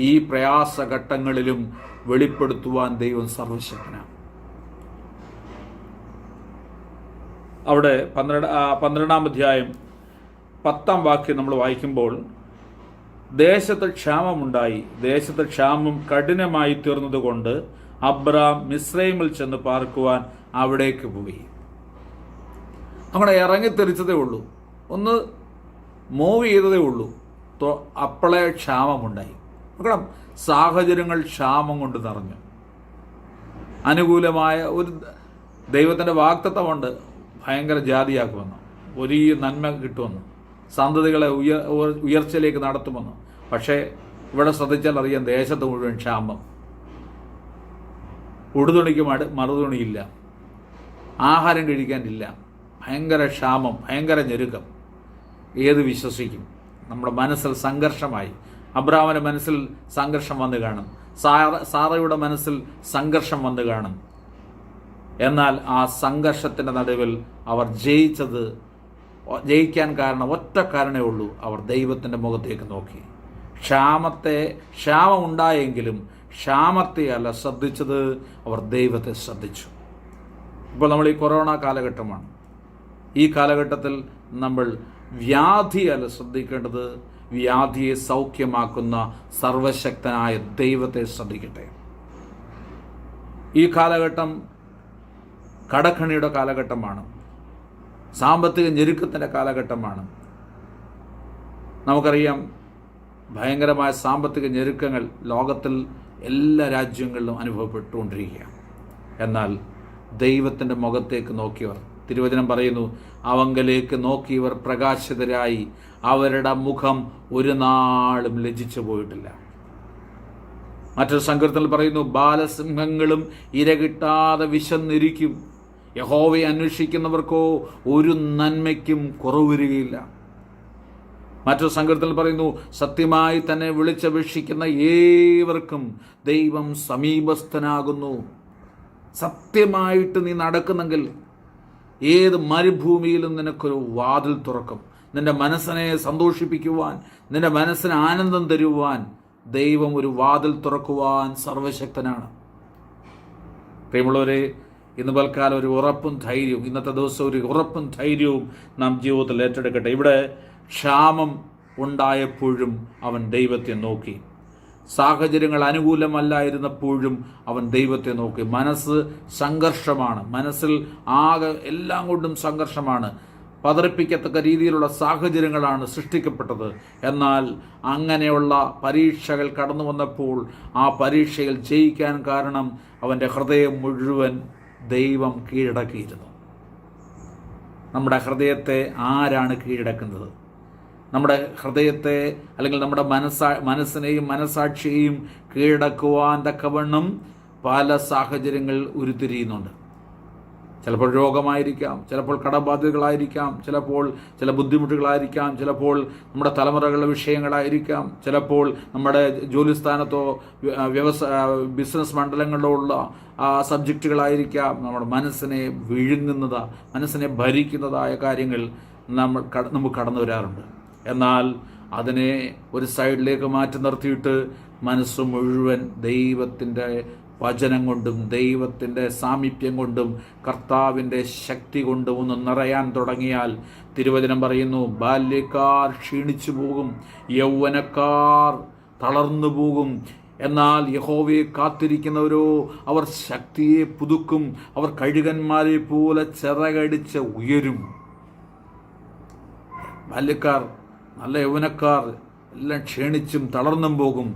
ഈ പ്രയാസഘട്ടങ്ങളിലും വെളിപ്പെടുത്തുവാൻ ദൈവം സർവശക്തനാണ്. അവിടെ 12-ാം അധ്യായം 10-ാം വാക്യം നമ്മൾ വായിക്കുമ്പോൾ, ദേശത്ത് ക്ഷാമമുണ്ടായി, ദേശത്ത് ക്ഷാമം കഠിനമായി തീർന്നതുകൊണ്ട് അബ്രാം മിസ്രൈമിൽ ചെന്ന് പാർക്കുവാൻ അവിടേക്ക് പോയി. അങ്ങനെ ഇറങ്ങിത്തെറിച്ചതേ ഉള്ളൂ, ഒന്ന് മൂവ് ചെയ്തതേ ഉള്ളൂ, അപ്പോഴേ ക്ഷാമമുണ്ടായി. നോക്കണം, സാഹചര്യങ്ങൾ ക്ഷാമം കൊണ്ട് നിറഞ്ഞു. അനുകൂലമായ ഒരു ദൈവത്തിൻ്റെ വാഗ്ദത്തമുണ്ട്, ഭയങ്കര ജാതിയാക്കുമെന്ന്, വലിയ നന്മ കിട്ടുമെന്ന്, സന്തതികളെ ഉയർച്ചയിലേക്ക് നടത്തുമെന്ന്. പക്ഷേ ഇവിടെ ശ്രദ്ധിച്ചാൽ അറിയാം, ദേശത്ത് മുഴുവൻ ക്ഷാമം. ഉടുതുണിക്ക് മറുതുണിയില്ല, ആഹാരം കഴിക്കാനില്ല, ഭയങ്കര ക്ഷാമം, ഭയങ്കര ഞെരുക്കം. ഏത് വിശ്വസിക്കും? നമ്മുടെ മനസ്സിൽ സംഘർഷമായി. അബ്രാമിൻ്റെ മനസ്സിൽ സംഘർഷം വന്നു കാണും, സാറയുടെ മനസ്സിൽ സംഘർഷം വന്നു കാണും. എന്നാൽ ആ സംഘർഷത്തിൻ്റെ നടുവിൽ അവർ ജയിക്കാൻ കാരണം ഒറ്റ കാരണമേ ഉള്ളൂ, അവർ ദൈവത്തിൻ്റെ മുഖത്തേക്ക് നോക്കി. ക്ഷാമം ഉണ്ടായെങ്കിലും ക്ഷാമത്തെയല്ല ശ്രദ്ധിച്ചത്, അവർ ദൈവത്തെ ശ്രദ്ധിച്ചു. ഇപ്പോൾ നമ്മൾ ഈ കൊറോണ കാലഘട്ടമാണ്. ഈ കാലഘട്ടത്തിൽ നമ്മൾ വ്യാധിയല്ല ശ്രദ്ധിക്കേണ്ടത്, വ്യാധിയെ സൗഖ്യമാക്കുന്ന സർവശക്തനായ ദൈവത്തെ ശ്രദ്ധിക്കട്ടെ. ഈ കാലഘട്ടം കടക്കണിയുടെ കാലഘട്ടമാണ്, സാമ്പത്തിക ഞെരുക്കത്തിൻ്റെ കാലഘട്ടമാണ്. നമുക്കറിയാം, ഭയങ്കരമായ സാമ്പത്തിക ഞെരുക്കങ്ങൾ ലോകത്തിൽ എല്ലാ രാജ്യങ്ങളിലും അനുഭവപ്പെട്ടുകൊണ്ടിരിക്കുകയാണ്. എന്നാൽ ദൈവത്തിൻ്റെ മുഖത്തേക്ക് നോക്കിയവർ, തിരുവചനം പറയുന്നു, അവങ്കലേക്ക് നോക്കിയവർ പ്രകാശിതരായി, അവരുടെ മുഖം ഒരു നാളും ലജ്ജിച്ചു പോയിട്ടില്ല. മറ്റൊരു സങ്കീർത്തനത്തിൽ പറയുന്നു, ബാലസിംഹങ്ങളും ഇര കിട്ടാതെ വിശന്നിരിക്കും, യഹോവയെ അന്വേഷിക്കുന്നവർക്കോ ഒരു നന്മയ്ക്കും കുറവ് വരികയില്ല. മറ്റൊരു സങ്കീർത്തനത്തിൽ പറയുന്നു, സത്യമായി തന്നെ വിളിച്ചപേക്ഷിക്കുന്ന ഏവർക്കും ദൈവം സമീപസ്ഥനാകുന്നു. സത്യമായിട്ട് നീ നടക്കുന്നെങ്കിൽ, ഏത് മരുഭൂമിയിലും നിനക്കൊരു വാതിൽ തുറക്കും. നിന്റെ മനസ്സിനെ സന്തോഷിപ്പിക്കുവാൻ, നിന്റെ മനസ്സിന് ആനന്ദം തരുവാൻ ദൈവം ഒരു വാതിൽ തുറക്കുവാൻ സർവശക്തനാണ്. പ്രിയമുള്ളവരെ, ഇന്ന് പൽക്കാലം ഒരു ഉറപ്പും ധൈര്യവും, ഇന്നത്തെ ദിവസം ഒരു ഉറപ്പും ധൈര്യവും നാം ജീവിതത്തിൽ ഏറ്റെടുക്കട്ടെ. ഇവിടെ ക്ഷാമം ഉണ്ടായപ്പോഴും അവൻ ദൈവത്തെ നോക്കി. സാഹചര്യങ്ങൾ അനുകൂലമല്ലായിരുന്നപ്പോഴും അവൻ ദൈവത്തെ നോക്കി. മനസ്സ് സംഘർഷമാണ്, മനസ്സിൽ ആകെ എല്ലാം കൊണ്ടും സംഘർഷമാണ്. പതറിപ്പിക്കത്തക്ക രീതിയിലുള്ള സാഹചര്യങ്ങളാണ് സൃഷ്ടിക്കപ്പെട്ടത്. എന്നാൽ അങ്ങനെയുള്ള പരീക്ഷകൾ കടന്നു വന്നപ്പോൾ ആ പരീക്ഷയിൽ ജയിക്കാൻ കാരണം അവൻ്റെ ഹൃദയം മുഴുവൻ ദൈവം കീഴടക്കിയിരുന്നു. നമ്മുടെ ഹൃദയത്തെ ആരാണ് കീഴടക്കുന്നത്? നമ്മുടെ ഹൃദയത്തെ അല്ലെങ്കിൽ നമ്മുടെ മനസ്സിനെയും മനസാക്ഷിയെയും കീഴടക്കുവാൻ തക്കവണ്ണം പല സാഹചര്യങ്ങൾ ഉരുത്തിരിയുന്നുണ്ട്. ചിലപ്പോൾ രോഗമായിരിക്കാം, ചിലപ്പോൾ കടബാധ്യതകളായിരിക്കാം, ചിലപ്പോൾ ചില ബുദ്ധിമുട്ടുകളായിരിക്കാം, ചിലപ്പോൾ നമ്മുടെ തലമുറകളുടെ വിഷയങ്ങളായിരിക്കാം, ചിലപ്പോൾ നമ്മുടെ ജോലിസ്ഥാനത്തോ ബിസിനസ് മണ്ഡലങ്ങളിലോ ഉള്ള സബ്ജക്റ്റുകളായിരിക്കാം. നമ്മുടെ മനസ്സിനെ വിഴുങ്ങുന്നത്, മനസ്സിനെ ഭരിക്കുന്നതായ കാര്യങ്ങൾ നമുക്ക് കടന്നു വരാറുണ്ട്. എന്നാൽ അതിനെ ഒരു സൈഡിലേക്ക് മാറ്റി നിർത്തിയിട്ട് മനസ്സ് മുഴുവൻ ദൈവത്തിൻ്റെ വചനം കൊണ്ടും ദൈവത്തിൻ്റെ സാമീപ്യം കൊണ്ടും കർത്താവിൻ്റെ ശക്തി കൊണ്ടും ഒന്ന് നിറയാൻ തുടങ്ങിയാൽ, തിരുവചനം പറയുന്നു, ബാല്യക്കാർ ക്ഷീണിച്ചു പോകും, യൗവനക്കാർ തളർന്നു പോകും, എന്നാൽ യഹോവയെ കാത്തിരിക്കുന്നവരോ അവർ ശക്തിയെ പുതുക്കും, അവർ കഴുകന്മാരെ പോലെ ചിറകടിച്ച് ഉയരും. ബാല്യക്കാർ, നല്ല യൗവനക്കാർ എല്ലാം ക്ഷീണിച്ചും തളർന്നും പോകും.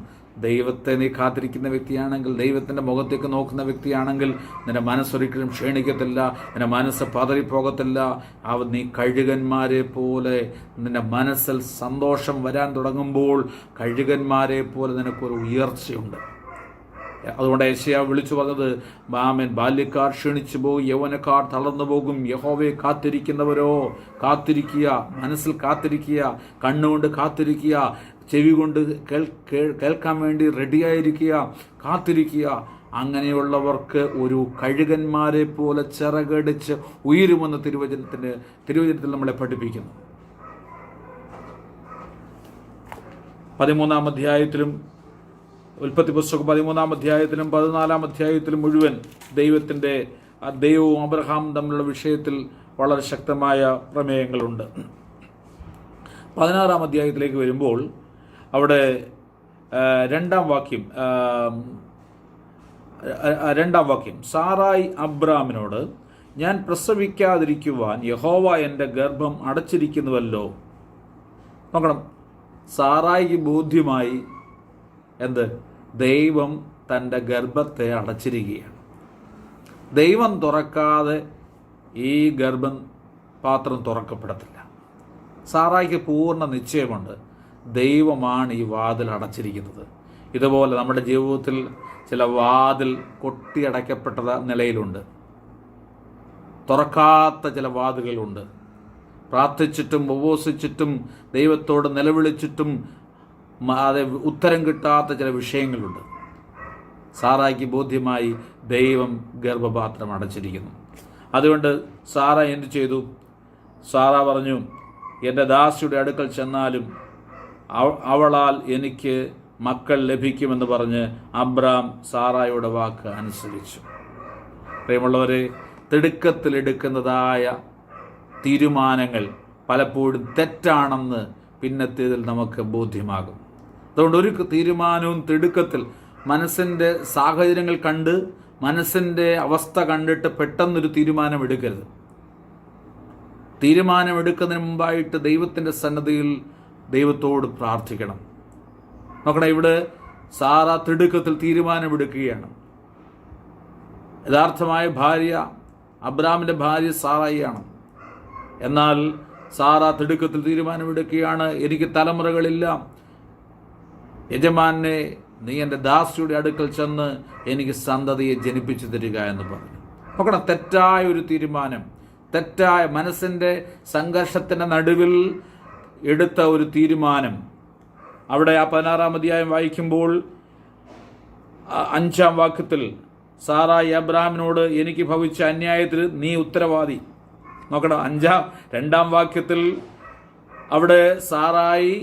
ദൈവത്തെ നീ കാത്തിരിക്കുന്ന വ്യക്തിയാണെങ്കിൽ, ദൈവത്തിൻ്റെ മുഖത്തേക്ക് നോക്കുന്ന വ്യക്തിയാണെങ്കിൽ നിന്റെ മനസ്സൊരിക്കലും ക്ഷീണിക്കത്തില്ല, നിന്റെ മനസ്സ് പതറിപ്പോകത്തില്ല. നീ കഴുകന്മാരെ പോലെ, നിന്റെ മനസ്സിൽ സന്തോഷം വരാൻ തുടങ്ങുമ്പോൾ കഴുകന്മാരെ പോലെ നിനക്കൊരു ഉയർച്ചയുണ്ട്. അതുകൊണ്ട് യെശയ്യാ വിളിച്ചു പറഞ്ഞത്, ബാല്യക്കാർ ക്ഷീണിച്ചു പോകും, യൗവനക്കാർ തളർന്നു പോകും, യഹോവയെ കാത്തിരിക്കുന്നവരോ കാത്തിരിക്കുക, മനസ്സിൽ കാത്തിരിക്കുക, കണ്ണുകൊണ്ട് കാത്തിരിക്കുക, ചെവി കൊണ്ട് കേൾക്കാൻ വേണ്ടി റെഡിയായിരിക്കുക, കാത്തിരിക്കുക. അങ്ങനെയുള്ളവർക്ക് ഒരു കഴുകന്മാരെ പോലെ ചിറകടിച്ച് ഉയരുമെന്ന് തിരുവചനത്തിൽ നമ്മളെ പഠിപ്പിക്കുന്നു. 13-ാം അധ്യായത്തിലും ഉൽപ്പത്തി പുസ്തകം 13-ാം അധ്യായത്തിലും 14-ാം അധ്യായത്തിലും മുഴുവൻ ദൈവവും അബ്രഹാമും തമ്മിലുള്ള വിഷയത്തിൽ വളരെ ശക്തമായ പ്രമേയങ്ങളുണ്ട്. 16-ാം അധ്യായത്തിലേക്ക് വരുമ്പോൾ അവിടെ രണ്ടാം വാക്യം, സാറായി അബ്രാമിനോട്, ഞാൻ പ്രസവിക്കാതിരിക്കുവാൻ യഹോവ എൻ്റെ ഗർഭം അടച്ചിരിക്കുന്നുവല്ലോ. നോക്കണം, സാറായിക്ക് ബോധ്യമായി എന്ത്? ദൈവം തൻ്റെ ഗർഭത്തെ അടച്ചിരിക്കുകയാണ്. ദൈവം തുറക്കാതെ ഈ പാത്രം തുറക്കപ്പെടത്തില്ല. സാറായിക്ക് പൂർണ്ണ നിശ്ചയമുണ്ട്, ദൈവമാണ് ഈ വാതിൽ അടച്ചിരിക്കുന്നത്. ഇതുപോലെ നമ്മുടെ ജീവിതത്തിൽ ചില വാതിൽ കൊട്ടിയടയ്ക്കപ്പെട്ട നിലയിലുണ്ട്, തുറക്കാത്ത ചില വാതിലുകളുണ്ട്. പ്രാർത്ഥിച്ചിട്ടും ഉപവസിച്ചിട്ടും ദൈവത്തോട് നിലവിളിച്ചിട്ടും അത് ഉത്തരം കിട്ടാത്ത ചില വിഷയങ്ങളുണ്ട്. സാറായ്ക്ക് ബോധ്യമായി ദൈവം ഗർഭപാത്രം അടച്ചിരിക്കുന്നു. അതുകൊണ്ട് സാറ എന്തു ചെയ്തു? സാറ പറഞ്ഞു, എൻ്റെ ദാസിയുടെ അടുക്കൽ ചെന്നാലും അവളാൽ എനിക്ക് മക്കൾ ലഭിക്കുമെന്ന് പറഞ്ഞ് അബ്രാം സാറായുടെ വാക്ക് അനുസരിച്ചു. പ്രിയമുള്ളവരെ, തിടുക്കത്തിലെടുക്കുന്നതായ തീരുമാനങ്ങൾ പലപ്പോഴും തെറ്റാണെന്ന് പിന്നത്തേതിൽ നമുക്ക് ബോധ്യമാകും. അതുകൊണ്ട് ഒരു തീരുമാനവും തിടുക്കത്തിൽ മനസ്സിൻ്റെ സാഹചര്യങ്ങൾ കണ്ട്, മനസ്സിൻ്റെ അവസ്ഥ കണ്ടിട്ട് പെട്ടെന്നൊരു തീരുമാനം എടുക്കരുത്. തീരുമാനമെടുക്കുന്നതിന് മുമ്പായിട്ട് ദൈവത്തിൻ്റെ സന്നദ്ധിയിൽ ദൈവത്തോട് പ്രാർത്ഥിക്കണം. നോക്കണം, ഇവിടെ സാറ തിടുക്കത്തിൽ തീരുമാനമെടുക്കുകയാണ്. യഥാർത്ഥമായ ഭാര്യ അബ്രാമിൻ്റെ ഭാര്യ സാറായിയാണ്. എന്നാൽ സാറ തിടുക്കത്തിൽ തീരുമാനമെടുക്കുകയാണ്, എനിക്ക് തലമുറകളില്ല, യജമാനെ നീ എൻ്റെ ദാസിയുടെ അടുക്കൽ ചെന്ന് എനിക്ക് സന്തതിയെ ജനിപ്പിച്ചു തരിക എന്ന് പറഞ്ഞു. നോക്കണം, തെറ്റായ ഒരു തീരുമാനം, തെറ്റായ മനസ്സിൻ്റെ സംഘർഷത്തിൻ്റെ നടുവിൽ എടുത്ത ഒരു തീരുമാനം. അവിടെ ആ 16-ാം അധ്യായം വായിക്കുമ്പോൾ 5-ാം വാക്യത്തിൽ സാറായി അബ്രാമിനോട്, എനിക്ക് ഭവിച്ച അന്യായത്തിൽ നീ ഉത്തരവാദി, നോക്കണം, 2-ാം വാക്യത്തിൽ അവിടെ സാറായി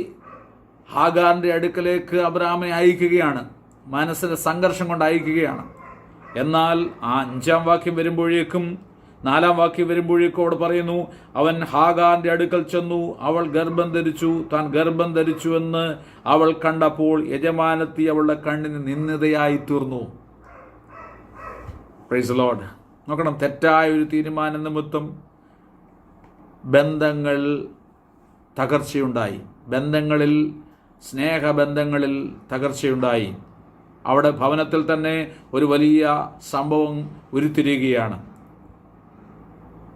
ഹാഗാറിൻ്റെ അടുക്കലേക്ക് അബ്രാമിനെ അയക്കുകയാണ്, മനസ്സിൻ്റെ സംഘർഷം കൊണ്ട് അയക്കുകയാണ്. എന്നാൽ ആ 5-ാം വാക്യം വരുമ്പോഴേക്കും 4-ാം വാക്യം വരുമ്പോഴേക്കും അവിടെ പറയുന്നു, അവൻ ഹാഗാറിൻ്റെ അടുക്കൽ ചെന്നു, അവൾ ഗർഭം ധരിച്ചു. താൻ ഗർഭം ധരിച്ചു എന്ന് അവൾ കണ്ടപ്പോൾ യജമാനത്തി അവളുടെ കണ്ണിന് നിന്ദിതയായി തീർന്നു. Price the Lord. നോക്കണം, തെറ്റായ ഒരു തീരുമാന നിമിത്തം ബന്ധങ്ങൾ തകർച്ചയുണ്ടായി, സ്നേഹബന്ധങ്ങളിൽ തകർച്ചയുണ്ടായി. അവിടെ ഭവനത്തിൽ തന്നെ ഒരു വലിയ സംഭവം ഉരുത്തിരിയുകയാണ്.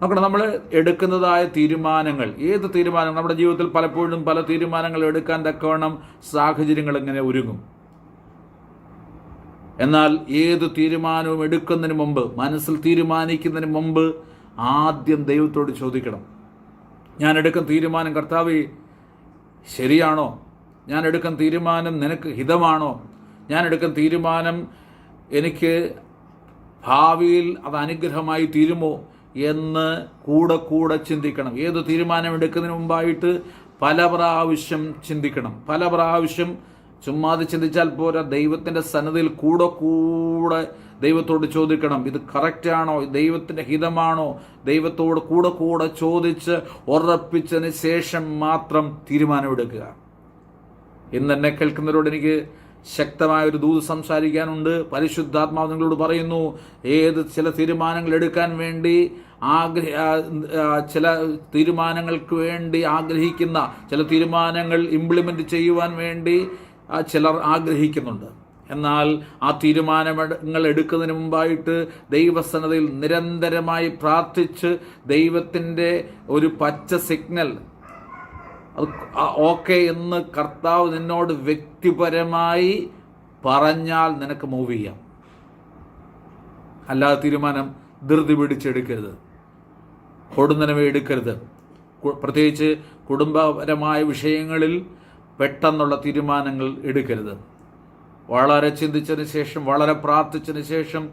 നോക്കണം, നമ്മൾ എടുക്കുന്നതായ തീരുമാനങ്ങൾ, ഏത് തീരുമാനങ്ങൾ നമ്മുടെ ജീവിതത്തിൽ പലപ്പോഴും പല തീരുമാനങ്ങൾ എടുക്കാൻ തക്കവണ്ണം സാഹചര്യങ്ങൾ ഇങ്ങനെ ഒരുങ്ങും. എന്നാൽ ഏത് തീരുമാനവും എടുക്കുന്നതിന് മുമ്പ്, മനസ്സിൽ തീരുമാനിക്കുന്നതിന് മുമ്പ് ആദ്യം ദൈവത്തോട് ചോദിക്കണം, ഞാൻ എടുക്കുന്ന തീരുമാനം കർത്താവേ ശരിയാണോ? ഞാൻ എടുക്കുന്ന തീരുമാനം നിനക്ക് ഹിതമാണോ? ഞാൻ എടുക്കുന്ന തീരുമാനം എനിക്ക് ഭാവിയിൽ അത് അനുഗ്രഹമായി തീരുമോ എന്ന് കൂടെ ചിന്തിക്കണം. ഏത് തീരുമാനം എടുക്കുന്നതിന് മുമ്പായിട്ട് പല പ്രാവശ്യം ചിന്തിക്കണം. പല പ്രാവശ്യം ചുമ്മാതെ ചിന്തിച്ചാൽ പോരാ, ദൈവത്തിൻ്റെ സന്നദ്ധിയിൽ കൂടെ ദൈവത്തോട് ചോദിക്കണം, ഇത് കറക്റ്റാണോ, ദൈവത്തിൻ്റെ ഹിതമാണോ? ദൈവത്തോട് കൂടെ ചോദിച്ച് ഉറപ്പിച്ചതിന് ശേഷം മാത്രം തീരുമാനമെടുക്കുക. ഇന്ന് എന്നെ കേൾക്കുന്നവരോട് എനിക്ക് ശക്തമായൊരു ദൂത് സംസാരിക്കാനുണ്ട്. പരിശുദ്ധാത്മാവ് നിങ്ങളോട് പറയുന്നു, ചില തീരുമാനങ്ങൾ എടുക്കാൻ വേണ്ടി ചില തീരുമാനങ്ങൾക്ക് വേണ്ടി ആഗ്രഹിക്കുന്ന, ചില തീരുമാനങ്ങൾ ഇംപ്ലിമെൻ്റ് ചെയ്യുവാൻ വേണ്ടി ചിലർ ആഗ്രഹിക്കുന്നുണ്ട്. എന്നാൽ ആ തീരുമാനങ്ങൾ എടുക്കുന്നതിന് മുമ്പായിട്ട് ദൈവസന്നദ്ധിയിൽ നിരന്തരമായി പ്രാർത്ഥിച്ച് ദൈവത്തിൻ്റെ ഒരു പച്ച സിഗ്നൽ അത് ഓക്കെ എന്ന് കർത്താവ് നിന്നോട് വ്യക്തിപരമായി പറഞ്ഞാൽ നിനക്ക് മൂവ് ചെയ്യാം. അല്ലാതെ തീരുമാനം ധൃതി പിടിച്ചെടുക്കരുത്, കൊടുന്നനവേ എടുക്കരുത്. പ്രത്യേകിച്ച് കുടുംബപരമായ വിഷയങ്ങളിൽ പെട്ടെന്നുള്ള തീരുമാനങ്ങൾ എടുക്കരുത്. വളരെ ചിന്തിച്ചതിന് ശേഷം, വളരെ പ്രാർത്ഥിച്ചതിന് ശേഷം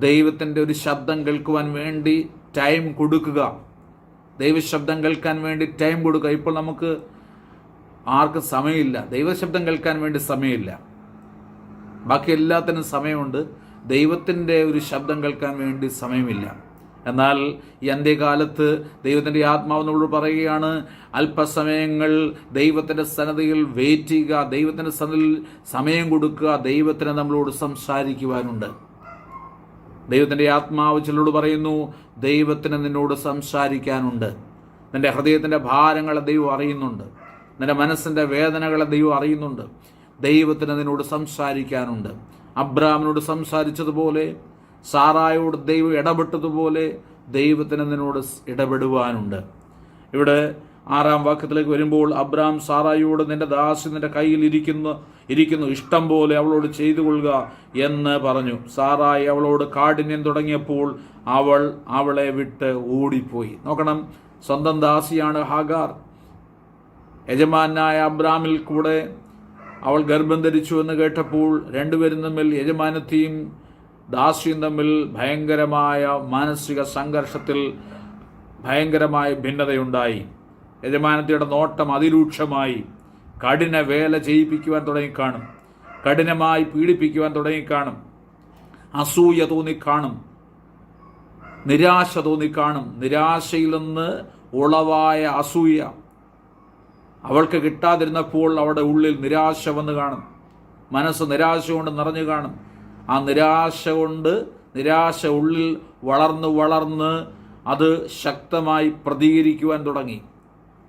ദൈവത്തിൻ്റെ ഒരു ശബ്ദം കേൾക്കുവാൻ വേണ്ടി ടൈം കൊടുക്കുക. ദൈവശബ്ദം കേൾക്കാൻ വേണ്ടി ടൈം കൊടുക്കുക. ഇപ്പോൾ നമുക്ക് ആർക്കും സമയമില്ല, ദൈവശബ്ദം കേൾക്കാൻ വേണ്ടി സമയമില്ല. ബാക്കി എല്ലാത്തിനും സമയമുണ്ട്, ദൈവത്തിൻ്റെ ഒരു ശബ്ദം കേൾക്കാൻ വേണ്ടി സമയമില്ല. എന്നാൽ ഈ അന്ത്യകാലത്ത് ദൈവത്തിൻ്റെ ആത്മാവ് നമ്മളോട് പറയുകയാണ്, അല്പസമയങ്ങൾ ദൈവത്തിൻ്റെ സന്നദ്ധിയിൽ വെയിറ്റ് ചെയ്യുക, ദൈവത്തിൻ്റെ സന്നദ്ധിയിൽ സമയം കൊടുക്കുക. ദൈവത്തിന് നമ്മളോട് സംസാരിക്കുവാനുണ്ട്. ദൈവത്തിൻ്റെ ആത്മാവ് ചിലരോട് പറയുന്നു, ദൈവത്തിന് നിന്നോട് സംസാരിക്കാനുണ്ട്. നിൻ്റെ ഹൃദയത്തിൻ്റെ ഭാരങ്ങളെ ദൈവം അറിയുന്നുണ്ട്, നിൻ്റെ മനസ്സിൻ്റെ വേദനകളെ ദൈവം അറിയുന്നുണ്ട്. ദൈവത്തിന് നിന്നോട് സംസാരിക്കാനുണ്ട്. അബ്രാമിനോട് സംസാരിച്ചതുപോലെ, സാറായോട് ദൈവം ഇടപെട്ടതുപോലെ ദൈവത്തിന് നിന്നോട് ഇടപെടുവാനുണ്ട്. ഇവിടെ 6-ാം വാക്യത്തിലേക്ക് വരുമ്പോൾ, അബ്രാം സാറായോട് നിന്റെ ദാസി നിന്റെ കയ്യിൽ ഇരിക്കുന്നു, ഇഷ്ടം പോലെ അവളോട് ചെയ്തു കൊള്ളുക എന്ന് പറഞ്ഞു. സാറായി അവളോട് കാഠിന്യം തുടങ്ങിയപ്പോൾ അവൾ അവളെ വിട്ട് ഓടിപ്പോയി. നോക്കണം, സ്വന്തം ദാസിയാണ് ഹാഗാർ. യജമാനായ അബ്രാമിൽ കൂടെ അവൾ ഗർഭം ധരിച്ചു എന്ന് കേട്ടപ്പോൾ രണ്ടുപേരും തമ്മിൽ, യജമാനത്തെയും ദാസിയും തമ്മിൽ ഭയങ്കരമായ മാനസിക സംഘർഷത്തിൽ ഭയങ്കരമായ ഭിന്നതയുണ്ടായി. യജമാനത്തിയുടെ നോട്ടം അതിരൂക്ഷമായി. കഠിന വേല ചെയ്യിപ്പിക്കുവാൻ തുടങ്ങിക്കാണും, കഠിനമായി പീഡിപ്പിക്കുവാൻ തുടങ്ങിക്കാണും, അസൂയ തോന്നിക്കാണും, നിരാശ തോന്നിക്കാണും. നിരാശയിൽ നിന്ന് ഉളവായ അസൂയ അവൾക്ക് കിട്ടാതിരുന്നപ്പോൾ അവളുടെ ഉള്ളിൽ നിരാശ വന്ന് കാണും, മനസ്സ് നിരാശ കൊണ്ട് നിറഞ്ഞു കാണും. ആ നിരാശ ഉള്ളിൽ വളർന്ന് അത് ശക്തമായി പ്രതികരിക്കുവാൻ തുടങ്ങി.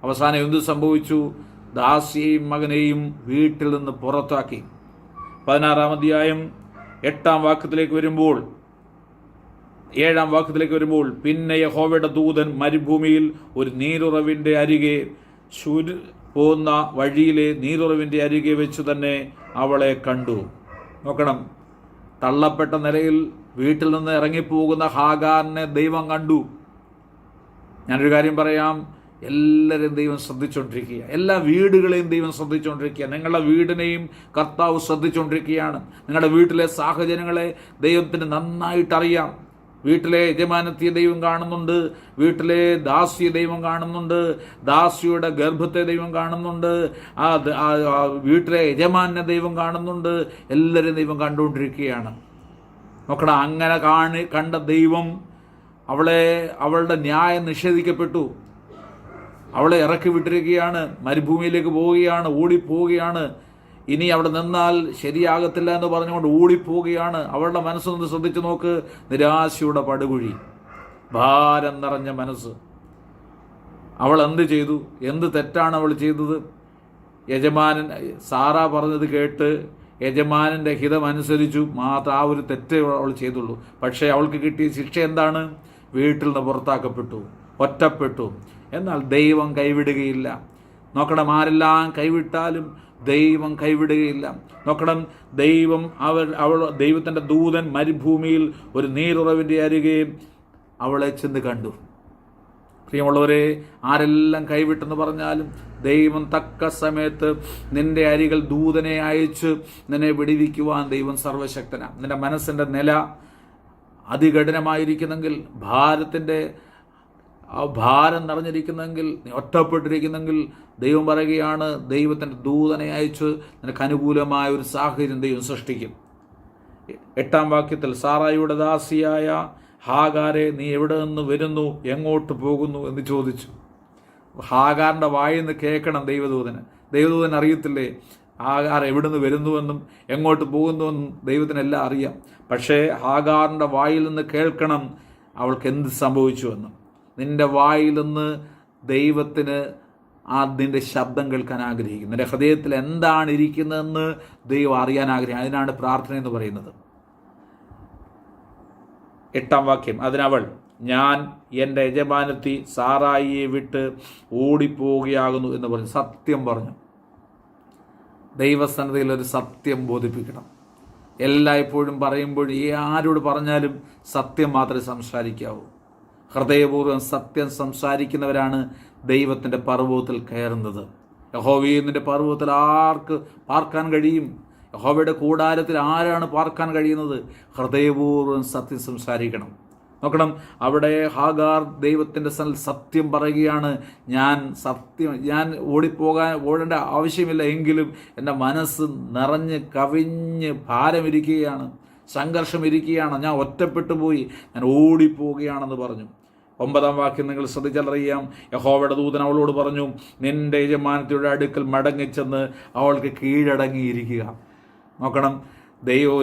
അവസാനം എന്ത് സംഭവിച്ചു? ദാസിയെയും മകനെയും വീട്ടിൽ നിന്ന് പുറത്താക്കി. 16-ാം അധ്യായം 8-ാം വാക്യത്തിലേക്ക് വരുമ്പോൾ, 7-ാം വാക്യത്തിലേക്ക് വരുമ്പോൾ, പിന്നെ യഹോവയുടെ ദൂതൻ മരുഭൂമിയിൽ ഒരു നീരുറവിൻ്റെ അരികെ, പോകുന്ന വഴിയിലെ നീരുറവിൻ്റെ അരികെ വെച്ച് തന്നെ അവളെ കണ്ടു. നോക്കണം, തള്ളപ്പെട്ട നിലയിൽ വീട്ടിൽ നിന്ന് ഇറങ്ങിപ്പോകുന്ന ഹാഗാറിനെ ദൈവം കണ്ടു. ഞാനൊരു കാര്യം പറയാം, എല്ലാവരെയും ദൈവം ശ്രദ്ധിച്ചുകൊണ്ടിരിക്കുക, എല്ലാ വീടുകളെയും ദൈവം ശ്രദ്ധിച്ചുകൊണ്ടിരിക്കുക. നിങ്ങളുടെ വീടിനെയും കർത്താവ് ശ്രദ്ധിച്ചുകൊണ്ടിരിക്കുകയാണ്. നിങ്ങളുടെ വീട്ടിലെ സാഹചര്യങ്ങളെ ദൈവത്തിന് നന്നായിട്ടറിയാം. വീട്ടിലെ യജമാനത്തെ ദൈവം കാണുന്നുണ്ട്, വീട്ടിലെ ദാസിയെ ദൈവം കാണുന്നുണ്ട്, ദാസിയുടെ ഗർഭത്തെ ദൈവം കാണുന്നുണ്ട്, വീട്ടിലെ യജമാനെ ദൈവം കാണുന്നുണ്ട്, എല്ലാവരും ദൈവം കണ്ടുകൊണ്ടിരിക്കുകയാണ്. നോക്കണം, അങ്ങനെ കണ്ട ദൈവം അവളുടെ ന്യായം നിഷേധിക്കപ്പെട്ടു. അവളെ ഇറക്കി വിട്ടിരിക്കുകയാണ്, മരുഭൂമിയിലേക്ക് പോവുകയാണ്, ഓടിപ്പോവുകയാണ്. ഇനി അവിടെ നിന്നാൽ ശരിയാകത്തില്ല എന്ന് പറഞ്ഞുകൊണ്ട് ഓടിപ്പോവുകയാണ്. അവളുടെ മനസ്സൊന്ന് ശ്രദ്ധിച്ചു നോക്ക്, നിരാശയുടെ പടുകുഴി, ഭാരം നിറഞ്ഞ മനസ്സ്. അവൾ എന്ത് ചെയ്തു? എന്ത് തെറ്റാണ് അവൾ ചെയ്തത്? യജമാനൻ സാറ പറഞ്ഞത് കേട്ട് യജമാനൻ്റെ ഹിതമനുസരിച്ചു മാത്രം ആ ഒരു തെറ്റേ അവൾ ചെയ്തുള്ളൂ. പക്ഷേ അവൾക്ക് കിട്ടിയ ശിക്ഷ എന്താണ്? വീട്ടിൽ നിന്ന് പുറത്താക്കപ്പെട്ടു, ഒറ്റപ്പെട്ടു. എന്നാൽ ദൈവം കൈവിടുകയില്ല. നോക്കണം, ആരെല്ലാം കൈവിട്ടാലും ദൈവം കൈവിടുകയില്ല. നോക്കണം, ദൈവത്തിൻ്റെ ദൂതൻ മരുഭൂമിയിൽ ഒരു നീരുറവിൻ്റെ അരികെ അവളെ ചെന്ന് കണ്ടു. പ്രിയമുള്ളവരെ, ആരെല്ലാം കൈവിട്ടെന്ന് പറഞ്ഞാലും ദൈവം തക്ക സമയത്ത് നിന്റെ അരികൾ ദൂതനെ അയച്ച് നിന്നെ വിടുവിക്കുവാൻ ദൈവം സർവശക്തനാണ്. നിന്റെ മനസ്സിൻ്റെ നില അതികഠിനമായിരിക്കുന്നെങ്കിൽ, ഭാരം നിറഞ്ഞിരിക്കുന്നെങ്കിൽ, നീ ഒറ്റപ്പെട്ടിരിക്കുന്നെങ്കിൽ, ദൈവം പറയുകയാണ്, ദൈവത്തിൻ്റെ ദൂതനെ അയച്ച് നിനക്ക് അനുകൂലമായ ഒരു സാഹചര്യം ദൈവം സൃഷ്ടിക്കും. 8-ാം വാക്യത്തിൽ, സാറായിയുടെ ദാസിയായ ഹാഗാരെ, നീ എവിടെ നിന്ന് വരുന്നു, എങ്ങോട്ട് പോകുന്നു എന്ന് ചോദിച്ചു. ഹാഗാറിൻ്റെ വായിൽ നിന്ന് കേൾക്കണം ദൈവദൂതൻ അറിയത്തില്ലേ ഹാഗാർ എവിടെ നിന്ന് വരുന്നുവെന്നും എങ്ങോട്ട് പോകുന്നുവെന്നും ദൈവത്തിനെല്ലാം അറിയാം. പക്ഷേ ഹാഗാറിൻ്റെ വായിൽ നിന്ന് കേൾക്കണം അവൾക്ക് എന്ത് സംഭവിച്ചുവെന്നും. നിൻ്റെ വായിൽ നിന്ന് ദൈവത്തിന് നിൻ്റെ ശബ്ദം കേൾക്കാൻ ആഗ്രഹിക്കുന്നു. നിൻ്റെ ഹൃദയത്തിൽ എന്താണ് ഇരിക്കുന്നതെന്ന് ദൈവം അറിയാൻ ആഗ്രഹിക്കും. അതിനാണ് പ്രാർത്ഥന എന്ന് പറയുന്നത്. 8-ാം വാക്യം, അതിനവൾ, ഞാൻ എൻ്റെ യജമാനത്തി സാറായിയെ വിട്ട് ഓടിപ്പോവുകയാകുന്നു എന്ന് പറഞ്ഞു. സത്യം പറഞ്ഞു. ദൈവസന്നിധിയിൽ ഒരു സത്യം ബോധിപ്പിക്കണം. എല്ലായ്പ്പോഴും പറയുമ്പോഴും ആരോട് പറഞ്ഞാലും സത്യം മാത്രമേ സംസാരിക്കാവൂ. ഹൃദയപൂർവ്വം സത്യം സംസാരിക്കുന്നവരാണ് ദൈവത്തിൻ്റെ പർവ്വതത്തിൽ കയറുന്നത്. യഹോവയുടെ പർവ്വതത്തിൽ ആർക്ക് പാർക്കാൻ കഴിയും? യഹോവയുടെ കൂടാരത്തിൽ ആരാണ് പാർക്കാൻ കഴിയുന്നത്? ഹൃദയപൂർവ്വം സത്യം സംസാരിക്കണം. നോക്കണം, അവിടെ ഹാഗാർ ദൈവത്തിൻ്റെ സത്യം പറയുകയാണ്. ഞാൻ ഓടേണ്ട ആവശ്യമില്ല, എങ്കിലും എൻ്റെ മനസ്സ് നിറഞ്ഞ് കവിഞ്ഞ് ഭാരമിരിക്കുകയാണ്, സംഘർഷം ഇരിക്കുകയാണ്, ഞാൻ ഒറ്റപ്പെട്ടു പോയി, ഞാൻ ഓടിപ്പോവുകയാണെന്ന് പറഞ്ഞു. 9-ാം വാക്യം നിങ്ങൾ ശ്രദ്ധിച്ചറിയാം. യഹോവയുടെ ദൂതൻ അവളോട് പറഞ്ഞു, നിന്റെ യജമാനത്തിയുടെ അടുക്കൽ മടങ്ങിച്ചെന്ന് അവൾക്ക് കീഴടങ്ങിയിരിക്കുക. നോക്കണം, ദൈവം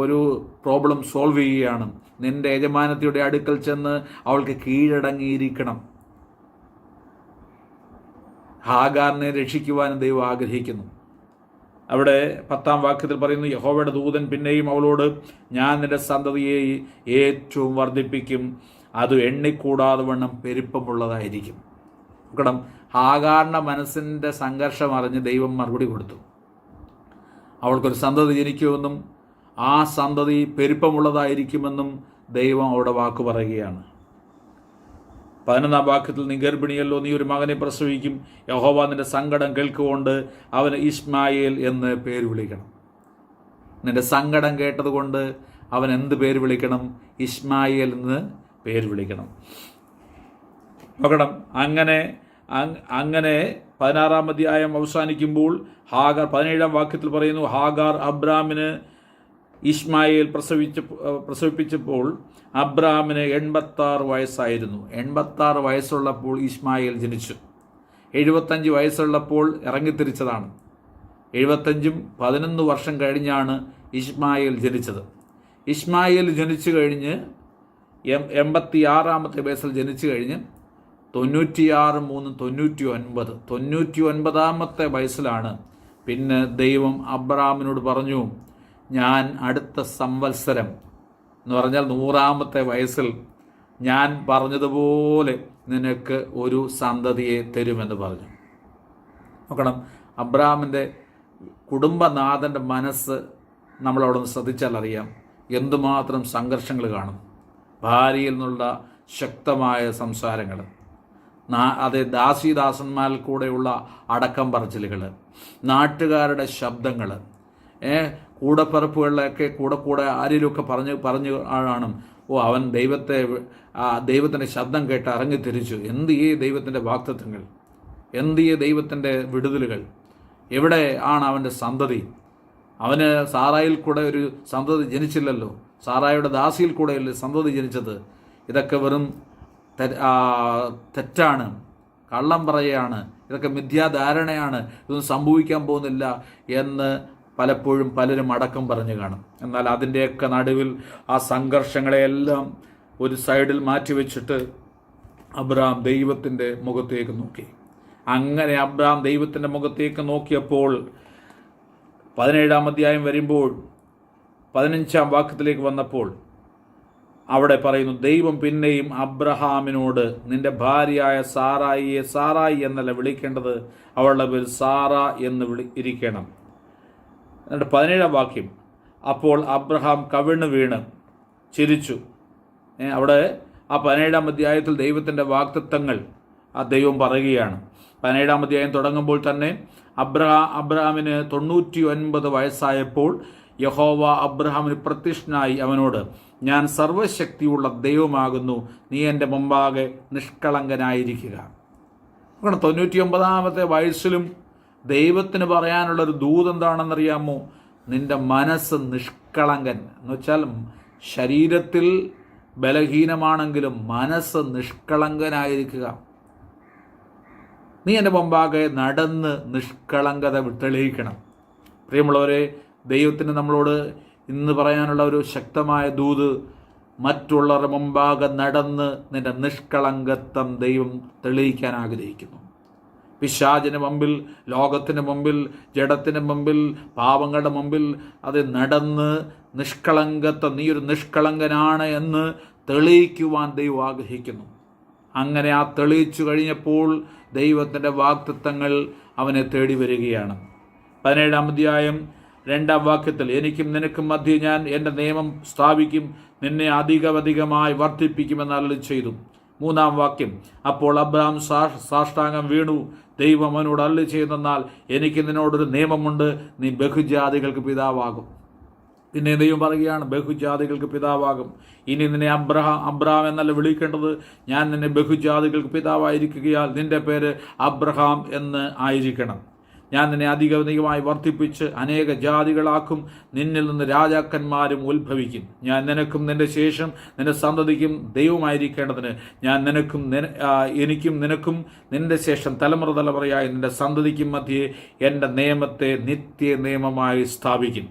ഒരു പ്രോബ്ലം സോൾവ് ചെയ്യുകയാണ്. നിന്റെ യജമാനത്തിയുടെ അടുക്കൽ ചെന്ന് അവൾക്ക് കീഴടങ്ങിയിരിക്കണം. ഹാഗാറിനെ രക്ഷിക്കുവാനും ദൈവം ആഗ്രഹിക്കുന്നു. അവിടെ 10-ാം വാക്യത്തിൽ പറയുന്നു, യഹോവയുടെ ദൂതൻ പിന്നെയും അവളോട്, ഞാൻ നിന്റെ സന്തതിയെ ഏറ്റവും വർദ്ധിപ്പിക്കും, അത് എണ്ണിക്കൂടാതെ വണ്ണം പെരുപ്പമുള്ളതായിരിക്കും. നോക്കണം, ഹാഗാറിൻ്റെ മനസ്സിൻ്റെ സംഘർഷം അറിഞ്ഞ് ദൈവം മറുപടി കൊടുത്തു. അവൾക്കൊരു സന്തതി ജനിക്കുമെന്നും ആ സന്തതി പെരുപ്പമുള്ളതായിരിക്കുമെന്നും ദൈവം അവിടെ വാക്ക് പറയുകയാണ്. 11-ാം വാക്യത്തിൽ, നീ ഗർഭിണിയല്ലോ, നീ ഒരു മകനെ പ്രസവിക്കും, യഹോവ നിന്റെ സങ്കടം കേൾക്കുകൊണ്ട് അവന് ഇസ്മായേൽ എന്ന് പേര് വിളിക്കണം. നിന്റെ സങ്കടം കേട്ടതുകൊണ്ട് അവൻ എന്ത് പേര് വിളിക്കണം? ഇസ്മായേൽ എന്ന് പേര് വിളിക്കണം. നോക്കണം, അങ്ങനെ 16-ാം അധ്യായം അവസാനിക്കുമ്പോൾ ഹാഗാർ 17-ാം വാക്യത്തിൽ പറയുന്നു, ഹാഗാർ അബ്രാമിന് ഇസ്മായേൽ പ്രസവിപ്പിച്ചപ്പോൾ അബ്രാമിന് 86 വയസ്സായിരുന്നു. 86 വയസ്സുള്ളപ്പോൾ ഇസ്മായേൽ ജനിച്ചു. 75 വയസ്സുള്ളപ്പോൾ ഇറങ്ങിത്തിരിച്ചതാണ്. 75ഉം 11 വർഷം കഴിഞ്ഞാണ് ഇസ്മായേൽ ജനിച്ചത്. ഇസ്മായേൽ ജനിച്ചു കഴിഞ്ഞ് 86-ാമത്തെ വയസ്സിൽ ജനിച്ചു കഴിഞ്ഞ് 96, 3, 99ാമത്തെ വയസ്സിലാണ് പിന്നെ ദൈവം അബ്രാമിനോട് പറഞ്ഞു, ഞാൻ അടുത്ത സംവത്സരം എന്ന് പറഞ്ഞാൽ 100-ാമത്തെ വയസ്സിൽ ഞാൻ പറഞ്ഞതുപോലെ നിനക്ക് ഒരു സന്തതിയെ തരുമെന്ന് പറഞ്ഞു. നോക്കണം, അബ്രാമിൻ്റെ കുടുംബനാഥൻ്റെ മനസ്സ് നമ്മളവിടെ നിന്ന് ശ്രദ്ധിച്ചാൽ അറിയാം എന്തുമാത്രം സംഘർഷങ്ങൾ കാണും. ഭാര്യയിൽ നിന്നുള്ള ശക്തമായ സംസാരങ്ങൾ, അതേ ദാസീദാസന്മാരിൽ കൂടെയുള്ള അടക്കം പറച്ചിലുകൾ, നാട്ടുകാരുടെ ശബ്ദങ്ങൾ, കൂടപ്പിറപ്പുകളിലൊക്കെ കൂടെ ആരെങ്കിലുമൊക്കെ പറഞ്ഞു കാണും, അവൻ ദൈവത്തിൻ്റെ ശബ്ദം കേട്ട് ഇറങ്ങിത്തിരിച്ചു. എന്ത് ഈ ദൈവത്തിൻ്റെ വാഗ്ദത്തങ്ങൾ, എന്ത് ഈ ദൈവത്തിൻ്റെ വിടുതലുകൾ, എവിടെ ആണ് അവൻ്റെ സന്തതി? അവന് സാറായിൽ കൂടെ ഒരു സന്തതി ജനിച്ചില്ലല്ലോ, സാറായുടെ ദാസിയിൽ കൂടെയല്ലേ സന്തതി ജനിച്ചത്. ഇതൊക്കെ വെറും തെറ്റാണ്, കള്ളം പറയുകയാണ്, ഇതൊക്കെ മിഥ്യാധാരണയാണ്, ഇതൊന്നും സംഭവിക്കാൻ പോകുന്നില്ല എന്ന് പലപ്പോഴും പലരും അടക്കം പറഞ്ഞു കാണും. എന്നാൽ അതിൻ്റെയൊക്കെ നടുവിൽ ആ സംഘർഷങ്ങളെയെല്ലാം ഒരു സൈഡിൽ മാറ്റിവെച്ചിട്ട് അബ്രഹാം ദൈവത്തിൻ്റെ മുഖത്തേക്ക് നോക്കി. അങ്ങനെ അബ്രഹാം ദൈവത്തിൻ്റെ മുഖത്തേക്ക് നോക്കിയപ്പോൾ 17-ാം അധ്യായം വരുമ്പോൾ 15-ാം വാക്യത്തിലേക്ക് വന്നപ്പോൾ അവിടെ പറയുന്നു, ദൈവം പിന്നെയും അബ്രഹാമിനോട്, നിന്റെ ഭാര്യയായ സാറായിയെ സാറായി എന്നല്ല വിളിക്കേണ്ടത്, അവളുടെ പേര് സാറ എന്ന് ഇരിക്കണം. എന്നിട്ട് 17-ാം വാക്യം, അപ്പോൾ അബ്രഹാം കവിണ് വീണ് ചിരിച്ചു. അവിടെ ആ 17-ാം അധ്യായത്തിൽ ദൈവത്തിൻ്റെ വാഗ്ദത്തങ്ങൾ ആ ദൈവം പറയുകയാണ്. 17-ാം അധ്യായം തുടങ്ങുമ്പോൾ തന്നെ അബ്രഹാമിന് 99 വയസ്സായപ്പോൾ യഹോവ അബ്രഹാമിന് പ്രത്യക്ഷനായി അവനോട്, ഞാൻ സർവശക്തിയുള്ള ദൈവമാകുന്നു, നീ എൻ്റെ മുമ്പാകെ നിഷ്കളങ്കനായിരിക്കുക. 99-ാമത്തെ വയസ്സിലും ദൈവത്തിന് പറയാനുള്ളൊരു ദൂത് എന്താണെന്നറിയാമോ? നിൻ്റെ മനസ്സ് നിഷ്കളങ്കൻ എന്ന് വെച്ചാൽ ശരീരത്തിൽ ബലഹീനമാണെങ്കിലും മനസ്സ് നിഷ്കളങ്കനായിരിക്കുക. നീ എൻ്റെ മുമ്പാകെ നടന്ന് നിഷ്കളങ്കത തെളിയിക്കണം. പ്രിയമുള്ളവരെ, ദൈവത്തിന് നമ്മളോട് ഇന്ന് പറയാനുള്ള ഒരു ശക്തമായ ദൂത്, മറ്റുള്ളവരുടെ മുമ്പാകെ നടന്ന് നിൻ്റെ നിഷ്കളങ്കത്വം ദൈവം തെളിയിക്കാൻ ആഗ്രഹിക്കുന്നു. പിശാചിന് മുമ്പിൽ, ലോകത്തിന് മുമ്പിൽ, ജഡത്തിന് മുമ്പിൽ, പാപങ്ങളുടെ മുമ്പിൽ അത് നടന്ന് നിഷ്കളങ്കത്വം, നീ ഒരു നിഷ്കളങ്കനാണ് എന്ന് തെളിയിക്കുവാൻ ദൈവം ആഗ്രഹിക്കുന്നു. അങ്ങനെ ആ തെളിയിച്ചു കഴിഞ്ഞപ്പോൾ ദൈവത്തിൻ്റെ വാഗ്ദത്തങ്ങൾ അവനെ തേടി വരികയാണ്. 17-ാം അധ്യായം 2-ാം വാക്യത്തിൽ, എനിക്കും നിനക്കും മധ്യേ ഞാൻ എൻ്റെ നിയമം സ്ഥാപിക്കും, നിന്നെ അധികമായി വർദ്ധിപ്പിക്കുമെന്ന് അരുളി ചെയ്തു. 3-ാം വാക്യം, അപ്പോൾ അബ്രഹാം സാഷ്ടാംഗം വീണു. ദൈവം അവനോട് അരുളി ചെയ്യുന്നെന്നാൽ, എനിക്ക് നിന്നോടൊരു നിയമമുണ്ട്, നീ ബഹുജാതികൾക്ക് പിതാവാകും. പിന്നെ ദൈവം പറയുകയാണ്, ബഹുജാതികൾക്ക് പിതാവാകും. ഇനി നിന്നെ അബ്രഹാം എന്നല്ല വിളിക്കേണ്ടത്, ഞാൻ നിന്നെ ബഹുജാതികൾക്ക് പിതാവായിരിക്കുകയാൽ നിന്റെ പേര് അബ്രഹാം എന്ന് ആയിരിക്കണം. ഞാൻ നിന്നെ അധികമായി വർദ്ധിപ്പിച്ച് അനേക ജാതികളാക്കും, നിന്നിൽ നിന്ന് രാജാക്കന്മാരും ഉത്ഭവിക്കും. ഞാൻ നിനക്കും നിന്റെ ശേഷം നിന്റെ സന്തതിക്കും ദൈവമായിരിക്കേണ്ടതിന് ഞാൻ എനിക്കും നിനക്കും നിന്റെ ശേഷം തലമുറയായി നിന്റെ സന്തതിക്കും മധ്യേ എൻ്റെ നിയമത്തെ നിത്യ നിയമമായി സ്ഥാപിക്കും.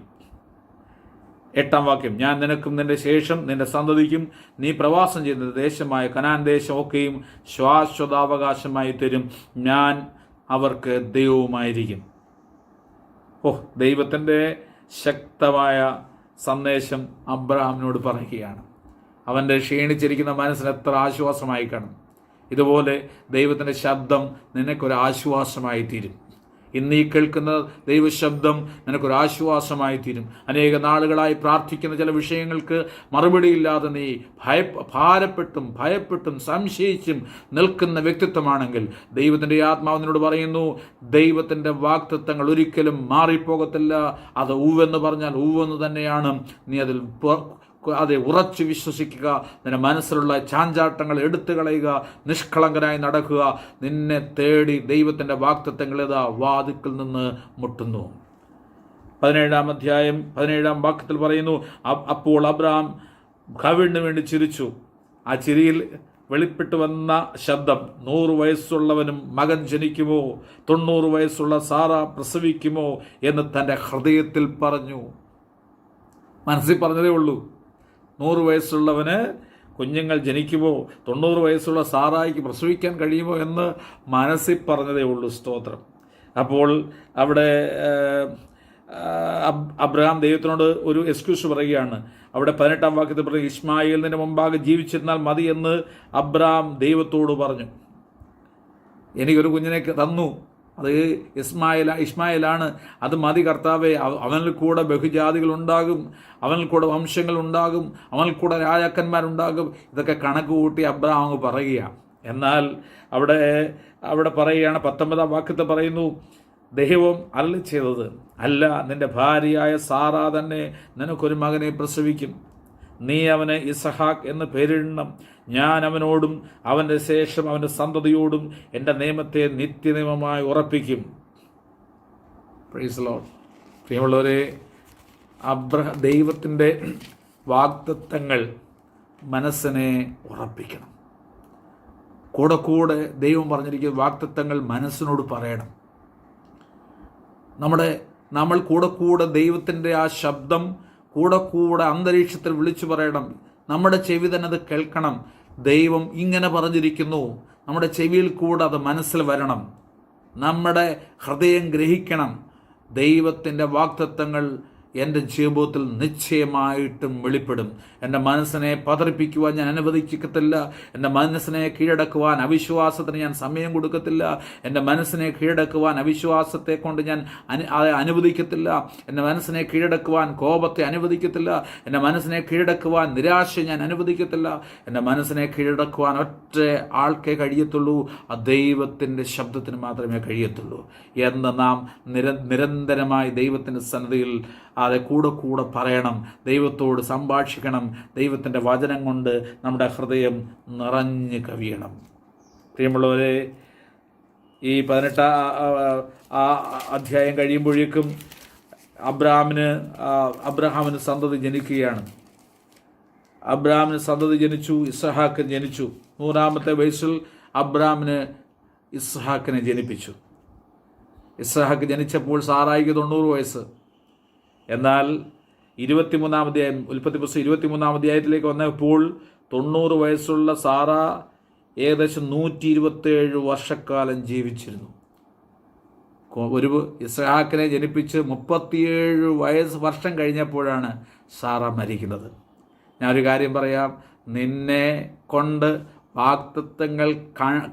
8-ാം വാക്യം, ഞാൻ നിനക്കും നിന്റെ ശേഷം നിന്റെ സന്തതിക്കും നീ പ്രവാസം ചെയ്യുന്ന ദേശമായ കനാൻ ദേശം ഒക്കെയും ശാശ്വതാവകാശമായി തരും, ഞാൻ അവർക്ക് ദൈവവുമായിരിക്കും. ദൈവത്തിൻ്റെ ശക്തമായ സന്ദേശം അബ്രഹാമിനോട് പറയുകയാണ്. അവൻ്റെ ക്ഷീണിച്ചിരിക്കുന്ന മനസ്സിന് എത്ര ആശ്വാസമായി കാണും. ഇതുപോലെ ദൈവത്തിൻ്റെ ശബ്ദം നിനക്കൊരു ആശ്വാസമായി തീരും. ഇന്ന് ഈ കേൾക്കുന്ന ദൈവശബ്ദം നിനക്കൊരാശ്വാസമായി തീരും. അനേക നാളുകളായി പ്രാർത്ഥിക്കുന്ന ചില വിഷയങ്ങൾക്ക് മറുപടിയില്ലാതെ നീ ഭയപ്പെട്ടും സംശയിച്ചും നിൽക്കുന്ന വ്യക്തിത്വമാണെങ്കിൽ ദൈവത്തിൻ്റെ ആത്മാവ് നിന്നോട് പറയുന്നു, ദൈവത്തിൻ്റെ വാഗ്ദത്തങ്ങൾ ഒരിക്കലും മാറിപ്പോകത്തില്ല. അത് ഊവെന്ന് പറഞ്ഞാൽ ഊവെന്ന് തന്നെയാണ്. നീ അതിൽ അതെ ഉറച്ചു വിശ്വസിക്കുക. നിന്റെ മനസ്സിലുള്ള ചാഞ്ചാട്ടങ്ങൾ എടുത്തു കളയുക, നിഷ്കളങ്കനായി നടക്കുക. നിന്നെ തേടി ദൈവത്തിൻ്റെ വാഗ്ദത്തങ്ങൾ ഇതാ വാതിൽക്കൽ നിന്ന് മുട്ടുന്നു. 17-ാം അധ്യായം 17-ാം വാക്യത്തിൽ പറയുന്നു, അപ്പോൾ അബ്രഹാം കവിണിന് വേണ്ടി ചിരിച്ചു. ആ ചിരിയിൽ വെളിപ്പെട്ടു വന്ന ശബ്ദം, 100 വയസ്സുള്ളവനും മകൻ ജനിക്കുമോ, 90 വയസ്സുള്ള സാറ പ്രസവിക്കുമോ എന്ന് തൻ്റെ ഹൃദയത്തിൽ പറഞ്ഞു. മനസ്സിൽ പറഞ്ഞതേ ഉള്ളൂ. 100 വയസ്സുള്ളവന് കുഞ്ഞുങ്ങൾ ജനിക്കുമോ, 90 വയസ്സുള്ള സാറായിക്ക് പ്രസവിക്കാൻ കഴിയുമോ എന്ന് മനസ്സിൽ പറഞ്ഞതേ ഉള്ളൂ. സ്തോത്രം. അപ്പോൾ അവിടെ അബ്രഹാം ദൈവത്തിനോട് ഒരു എക്സ്ക്യൂസ് പറയുകയാണ്. അവിടെ 18-ാം വാക്യത്തിൽ പറയും, ഇസ്മായേലിന് മുമ്പാകെ ജീവിച്ചിരുന്നാൽ മതി എന്ന് അബ്രഹാം ദൈവത്തോട് പറഞ്ഞു. എനിക്കൊരു കുഞ്ഞിനെ തന്നു, അത് ഇസ്മായിലാണ്, അത് മതി കർത്താവേ. അവനിൽ കൂടെ ബഹുജാതികളുണ്ടാകും, അവനിൽ കൂടെ വംശങ്ങളുണ്ടാകും, അവനിൽ കൂടെ രാജാക്കന്മാരുണ്ടാകും. ഇതൊക്കെ കണക്ക് കൂട്ടി അബ്രഹാം അങ്ങ് പറയുക. എന്നാൽ അവിടെ പറയുകയാണ്, 19-ാം വാക്യത്തിൽ പറയുന്നു, ദൈവം അരുളി ചെയ്തത്, അല്ല, നിന്റെ ഭാര്യയായ സാറാ തന്നെ നിനക്കൊരു മകനെ പ്രസവിക്കും. നീ അവന് ഇസഹാക്ക് എന്ന് പേരിടണം. ഞാൻ അവനോടും അവൻ്റെ ശേഷം അവൻ്റെ സന്തതിയോടും എൻ്റെ നിയമത്തെ നിത്യനിയമമായി ഉറപ്പിക്കും. Praise the lord. പ്രിയമുള്ളവരെ, ദൈവത്തിൻ്റെ വാഗ്ദത്തങ്ങൾ മനസ്സിനെ ഉറപ്പിക്കണം. കൂടെ കൂടെ ദൈവം പറഞ്ഞിരിക്കുന്ന വാഗ്ദത്തങ്ങൾ മനസ്സിനോട് പറയണം. നമ്മൾ കൂടെ കൂടെ ദൈവത്തിൻ്റെ ആ ശബ്ദം കൂടെ കൂടെ അന്തരീക്ഷത്തിൽ വിളിച്ചു പറയണം. നമ്മുടെ ചെവി തന്നെ അത് കേൾക്കണം. ദൈവം ഇങ്ങനെ പറഞ്ഞിരിക്കുന്നു, നമ്മുടെ ചെവിയിൽ കൂടെ അത് മനസ്സിൽ വരണം. നമ്മുടെ ഹൃദയം ഗ്രഹിക്കണം. ദൈവത്തിൻ്റെ വാഗ്ദത്തങ്ങൾ എൻ്റെ ജീവിതത്തിൽ നിശ്ചയമായിട്ടും വെളിപ്പെടും. എൻ്റെ മനസ്സിനെ പതറിപ്പിക്കുവാൻ ഞാൻ അനുവദിക്കത്തില്ല. എൻ്റെ മനസ്സിനെ കീഴടക്കുവാൻ അവിശ്വാസത്തിന് ഞാൻ സമയം കൊടുക്കത്തില്ല. എൻ്റെ മനസ്സിനെ കീഴടക്കുവാൻ അവിശ്വാസത്തെ കൊണ്ട് ഞാൻ അനുവദിക്കത്തില്ല. എൻ്റെ മനസ്സിനെ കീഴടക്കുവാൻ കോപത്തെ അനുവദിക്കത്തില്ല. എൻ്റെ മനസ്സിനെ കീഴടക്കുവാൻ നിരാശ ഞാൻ അനുവദിക്കത്തില്ല. എൻ്റെ മനസ്സിനെ കീഴടക്കുവാൻ ഒറ്റ ആൾക്കേ കഴിയത്തുള്ളൂ, ആ ദൈവത്തിൻ്റെ ശബ്ദത്തിന് മാത്രമേ കഴിയത്തുള്ളൂ എന്ന് നാം നിരന്തരമായി ദൈവത്തിൻ്റെ സന്നിധിയിൽ അത് കൂടെ കൂടെ പറയണം. ദൈവത്തോട് സംഭാഷിക്കണം. ദൈവത്തിൻ്റെ വചനം കൊണ്ട് നമ്മുടെ ഹൃദയം നിറഞ്ഞ് കവിയണം. പ്രിയമുള്ളവരെ, ഈ 18 അധ്യായം കഴിയുമ്പോഴേക്കും അബ്രഹാമിന് സന്തതി ജനിക്കുകയാണ്. അബ്രഹാമിന് സന്തതി ജനിച്ചു, ഇസ്ഹാക്ക് ജനിച്ചു. 100-ാമത്തെ വയസ്സിൽ അബ്രഹാമിന് ഇസ്ഹാക്കിനെ ജനിപ്പിച്ചു. ഇസ്ഹാക്ക് ജനിച്ചപ്പോൾ സാറായിക്ക് 90 വയസ്സ്. എന്നാൽ 23-ാം അധ്യായം, ഉൽപ്പത്തി പുസ്തകം 23-ാം അധ്യായത്തിലേക്ക് വന്നപ്പോൾ 90 വയസ്സുള്ള സാറ ഏകദേശം 127 വർഷക്കാലം ജീവിച്ചിരുന്നു. ഒരു ഇസ്ഹാക്കിനെ ജനിപ്പിച്ച് 37 വർഷം കഴിഞ്ഞപ്പോഴാണ് സാറ മരിക്കുന്നത്. ഞാനൊരു കാര്യം പറയാം, നിന്നെ കൊണ്ട് വാഗ്ദത്തങ്ങൾ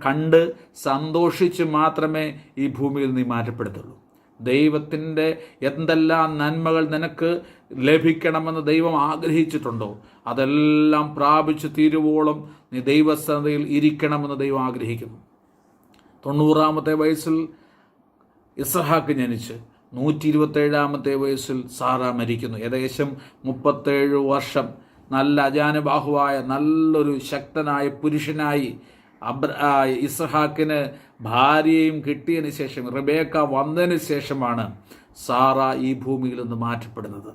കണ്ട് സന്തോഷിച്ച് മാത്രമേ ഈ ഭൂമിയിൽ നീ മാറ്റപ്പെടുത്തുള്ളൂ. ദൈവത്തിൻ്റെ എന്തെല്ലാം നന്മകൾ നിനക്ക് ലഭിക്കണമെന്ന് ദൈവം ആഗ്രഹിച്ചിട്ടുണ്ടോ അതെല്ലാം പ്രാപിച്ച് തീരുവോളം നീ ദൈവസന്നിധിയിൽ ഇരിക്കണമെന്ന് ദൈവം ആഗ്രഹിക്കുന്നു. 90-ാമത്തെ വയസ്സിൽ ഇസ്ഹാക്ക് ജനിച്ച് 127-ാമത്തെ വയസ്സിൽ സാറ മരിക്കുന്നു. ഏകദേശം 37 വർഷം നല്ല അജാനുബാഹുവായ നല്ലൊരു ശക്തനായ പുരുഷനായി ഇസ്ഹാക്കിന് ഭാര്യയും കിട്ടിയതിന് ശേഷം, റിബേക്ക വന്നതിന് ശേഷമാണ് സാറ ഈ ഭൂമിയിൽ നിന്ന് മാറ്റപ്പെടുന്നത്.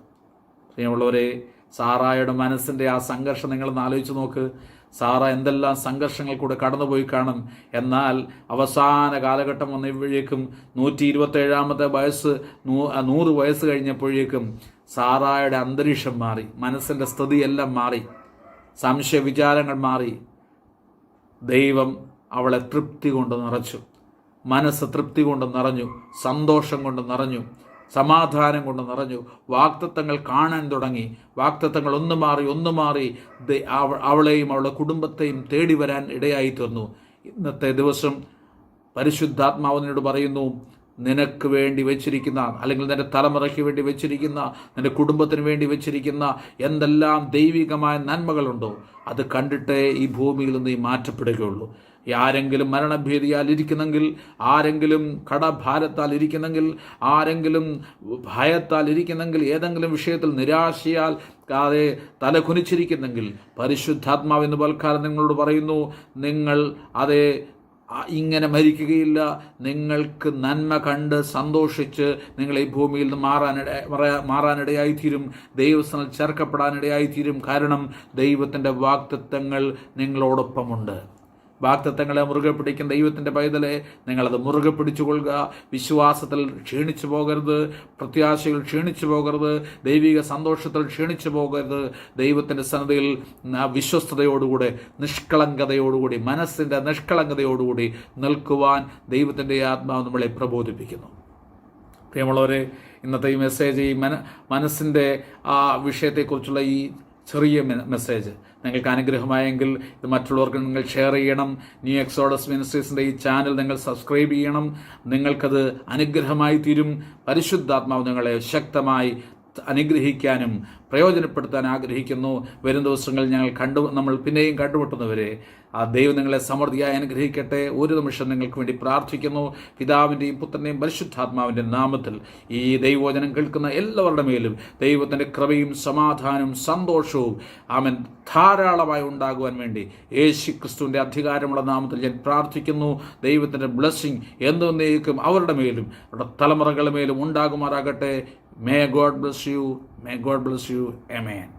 പ്രിയമുള്ളവരെ, സാറായുടെ മനസ്സിൻ്റെ ആ സംഘർഷം നിങ്ങളൊന്ന് ആലോചിച്ച് നോക്ക്. സാറ എന്തെല്ലാം സംഘർഷങ്ങൾ കൂടെ കടന്നുപോയി കാണും. എന്നാൽ അവസാന കാലഘട്ടം വന്നപ്പോഴേക്കും 127-ാമത്തെ വയസ്സ് 100 വയസ്സ് കഴിഞ്ഞപ്പോഴേക്കും സാറായുടെ അന്തരീക്ഷം മാറി, മനസ്സിൻ്റെ സ്ഥിതിയെല്ലാം മാറി, സംശയ വിചാരങ്ങൾ മാറി. ദൈവം അവളെ തൃപ്തി കൊണ്ട് നിറച്ചു. മനസ്സ് തൃപ്തി കൊണ്ട് നിറഞ്ഞു, സന്തോഷം കൊണ്ട് നിറഞ്ഞു, സമാധാനം കൊണ്ട് നിറഞ്ഞു. വാഗ്ദത്തങ്ങൾ കാണാൻ തുടങ്ങി. വാഗ്ദത്തങ്ങൾ ഒന്ന് മാറി അവളെയും അവളുടെ കുടുംബത്തെയും തേടി വരാൻ ഇടയായി തീർന്നു. ഇന്നത്തെ ദിവസം പരിശുദ്ധാത്മാവിനോട് പറയുന്നു, നിനക്ക് വേണ്ടി വെച്ചിരിക്കുന്ന, അല്ലെങ്കിൽ നിൻ്റെ തലമുറയ്ക്ക് വേണ്ടി വെച്ചിരിക്കുന്ന, നിൻ്റെ കുടുംബത്തിന് വേണ്ടി വെച്ചിരിക്കുന്ന എന്തെല്ലാം ദൈവികമായ നന്മകളുണ്ടോ അത് കണ്ടിട്ടേ ഈ ഭൂമിയിൽ നിന്ന് ഈ മാറ്റപ്പെടുകയുള്ളൂ. ആരെങ്കിലും മരണഭീതിയാൽ ഇരിക്കുന്നെങ്കിൽ, ആരെങ്കിലും കടഭാരത്താൽ ഇരിക്കുന്നെങ്കിൽ, ആരെങ്കിലും ഭയത്താൽ ഇരിക്കുന്നെങ്കിൽ, ഏതെങ്കിലും വിഷയത്തിൽ നിരാശയാൽ തലകുനിച്ചിരിക്കുന്നെങ്കിൽ, പരിശുദ്ധാത്മാവെന്ന് പൽക്കാലം നിങ്ങളോട് പറയുന്നു, നിങ്ങൾ ഇങ്ങനെ മരിക്കുകയില്ല. നിങ്ങൾക്ക് നന്മ കണ്ട് സന്തോഷിച്ച് നിങ്ങൾ ഈ ഭൂമിയിൽ നിന്ന് മാറാനിടയായിത്തീരും. ദൈവസ്ഥനിൽ ചേർക്കപ്പെടാനിടയായിത്തീരും. കാരണം ദൈവത്തിൻ്റെ വാഗ്ദത്തങ്ങൾ നിങ്ങളോടൊപ്പമുണ്ട്. വാഗ്ദത്തങ്ങളെ മുറുകെ പിടിക്കുന്ന ദൈവത്തിൻ്റെ പൈതലെ, നിങ്ങളത് മുറുകെ പിടിച്ചുകൊള്ളുക. വിശ്വാസത്തിൽ ക്ഷീണിച്ചു പോകരുത്, പ്രത്യാശയിൽ ക്ഷീണിച്ചു പോകരുത്, ദൈവിക സന്തോഷത്തിൽ ക്ഷീണിച്ചു പോകരുത്. ദൈവത്തിൻ്റെ സന്നിധിയിൽ വിശ്വസ്തയോടുകൂടെ, നിഷ്കളങ്കതയോടുകൂടി, മനസ്സിൻ്റെ നിഷ്കളങ്കതയോടുകൂടി നിൽക്കുവാൻ ദൈവത്തിൻ്റെ ആത്മാവ് നമ്മളെ പ്രബോധിപ്പിക്കുന്നു. പ്രിയമുള്ളവരെ, ഇന്നത്തെ ഈ മെസ്സേജ്, ഈ മനസ്സിൻ്റെ ആ വിഷയത്തെക്കുറിച്ചുള്ള ഈ ചെറിയ മെസ്സേജ് നിങ്ങൾക്ക് അനുഗ്രഹമായെങ്കിൽ ഇത് മറ്റുള്ളവർക്ക് നിങ്ങൾ ഷെയർ ചെയ്യണം. ന്യൂ എക്സോഡസ് മിനിസ്ട്രീസിൻ്റെ ഈ ചാനൽ നിങ്ങൾ സബ്സ്ക്രൈബ് ചെയ്യണം. നിങ്ങൾക്കത് അനുഗ്രഹമായി തീരും. പരിശുദ്ധാത്മാവ് നിങ്ങളെ ശക്തമായി അനുഗ്രഹിക്കാനും പ്രയോജനപ്പെടുത്താൻ ആഗ്രഹിക്കുന്നു. വരും ദിവസങ്ങളിൽ നമ്മൾ പിന്നെയും കണ്ടുമുട്ടുന്നവരെ ആ ദൈവം നിങ്ങളെ സമൃദ്ധിയായി അനുഗ്രഹിക്കട്ടെ. ഒരു നിമിഷം നിങ്ങൾക്ക് വേണ്ടി പ്രാർത്ഥിക്കുന്നു. പിതാവിൻ്റെയും പുത്രൻ്റെയും പരിശുദ്ധാത്മാവിൻ്റെ നാമത്തിൽ ഈ ദൈവവചനം കേൾക്കുന്ന എല്ലാവരുടെ മേലും ദൈവത്തിൻ്റെ കൃപയും സമാധാനവും സന്തോഷവും ആമേൻ ധാരാളമായി ഉണ്ടാകുവാൻ വേണ്ടി യേശു ക്രിസ്തുവിൻ്റെ അധികാരമുള്ള നാമത്തിൽ ഞാൻ പ്രാർത്ഥിക്കുന്നു. ദൈവത്തിൻ്റെ ബ്ലെസ്സിങ് എന്നേക്കും അവരുടെ മേലും അവരുടെ തലമുറകളുടെ മേലും ഉണ്ടാകുമാറാകട്ടെ. May God bless you. May God bless you. Amen.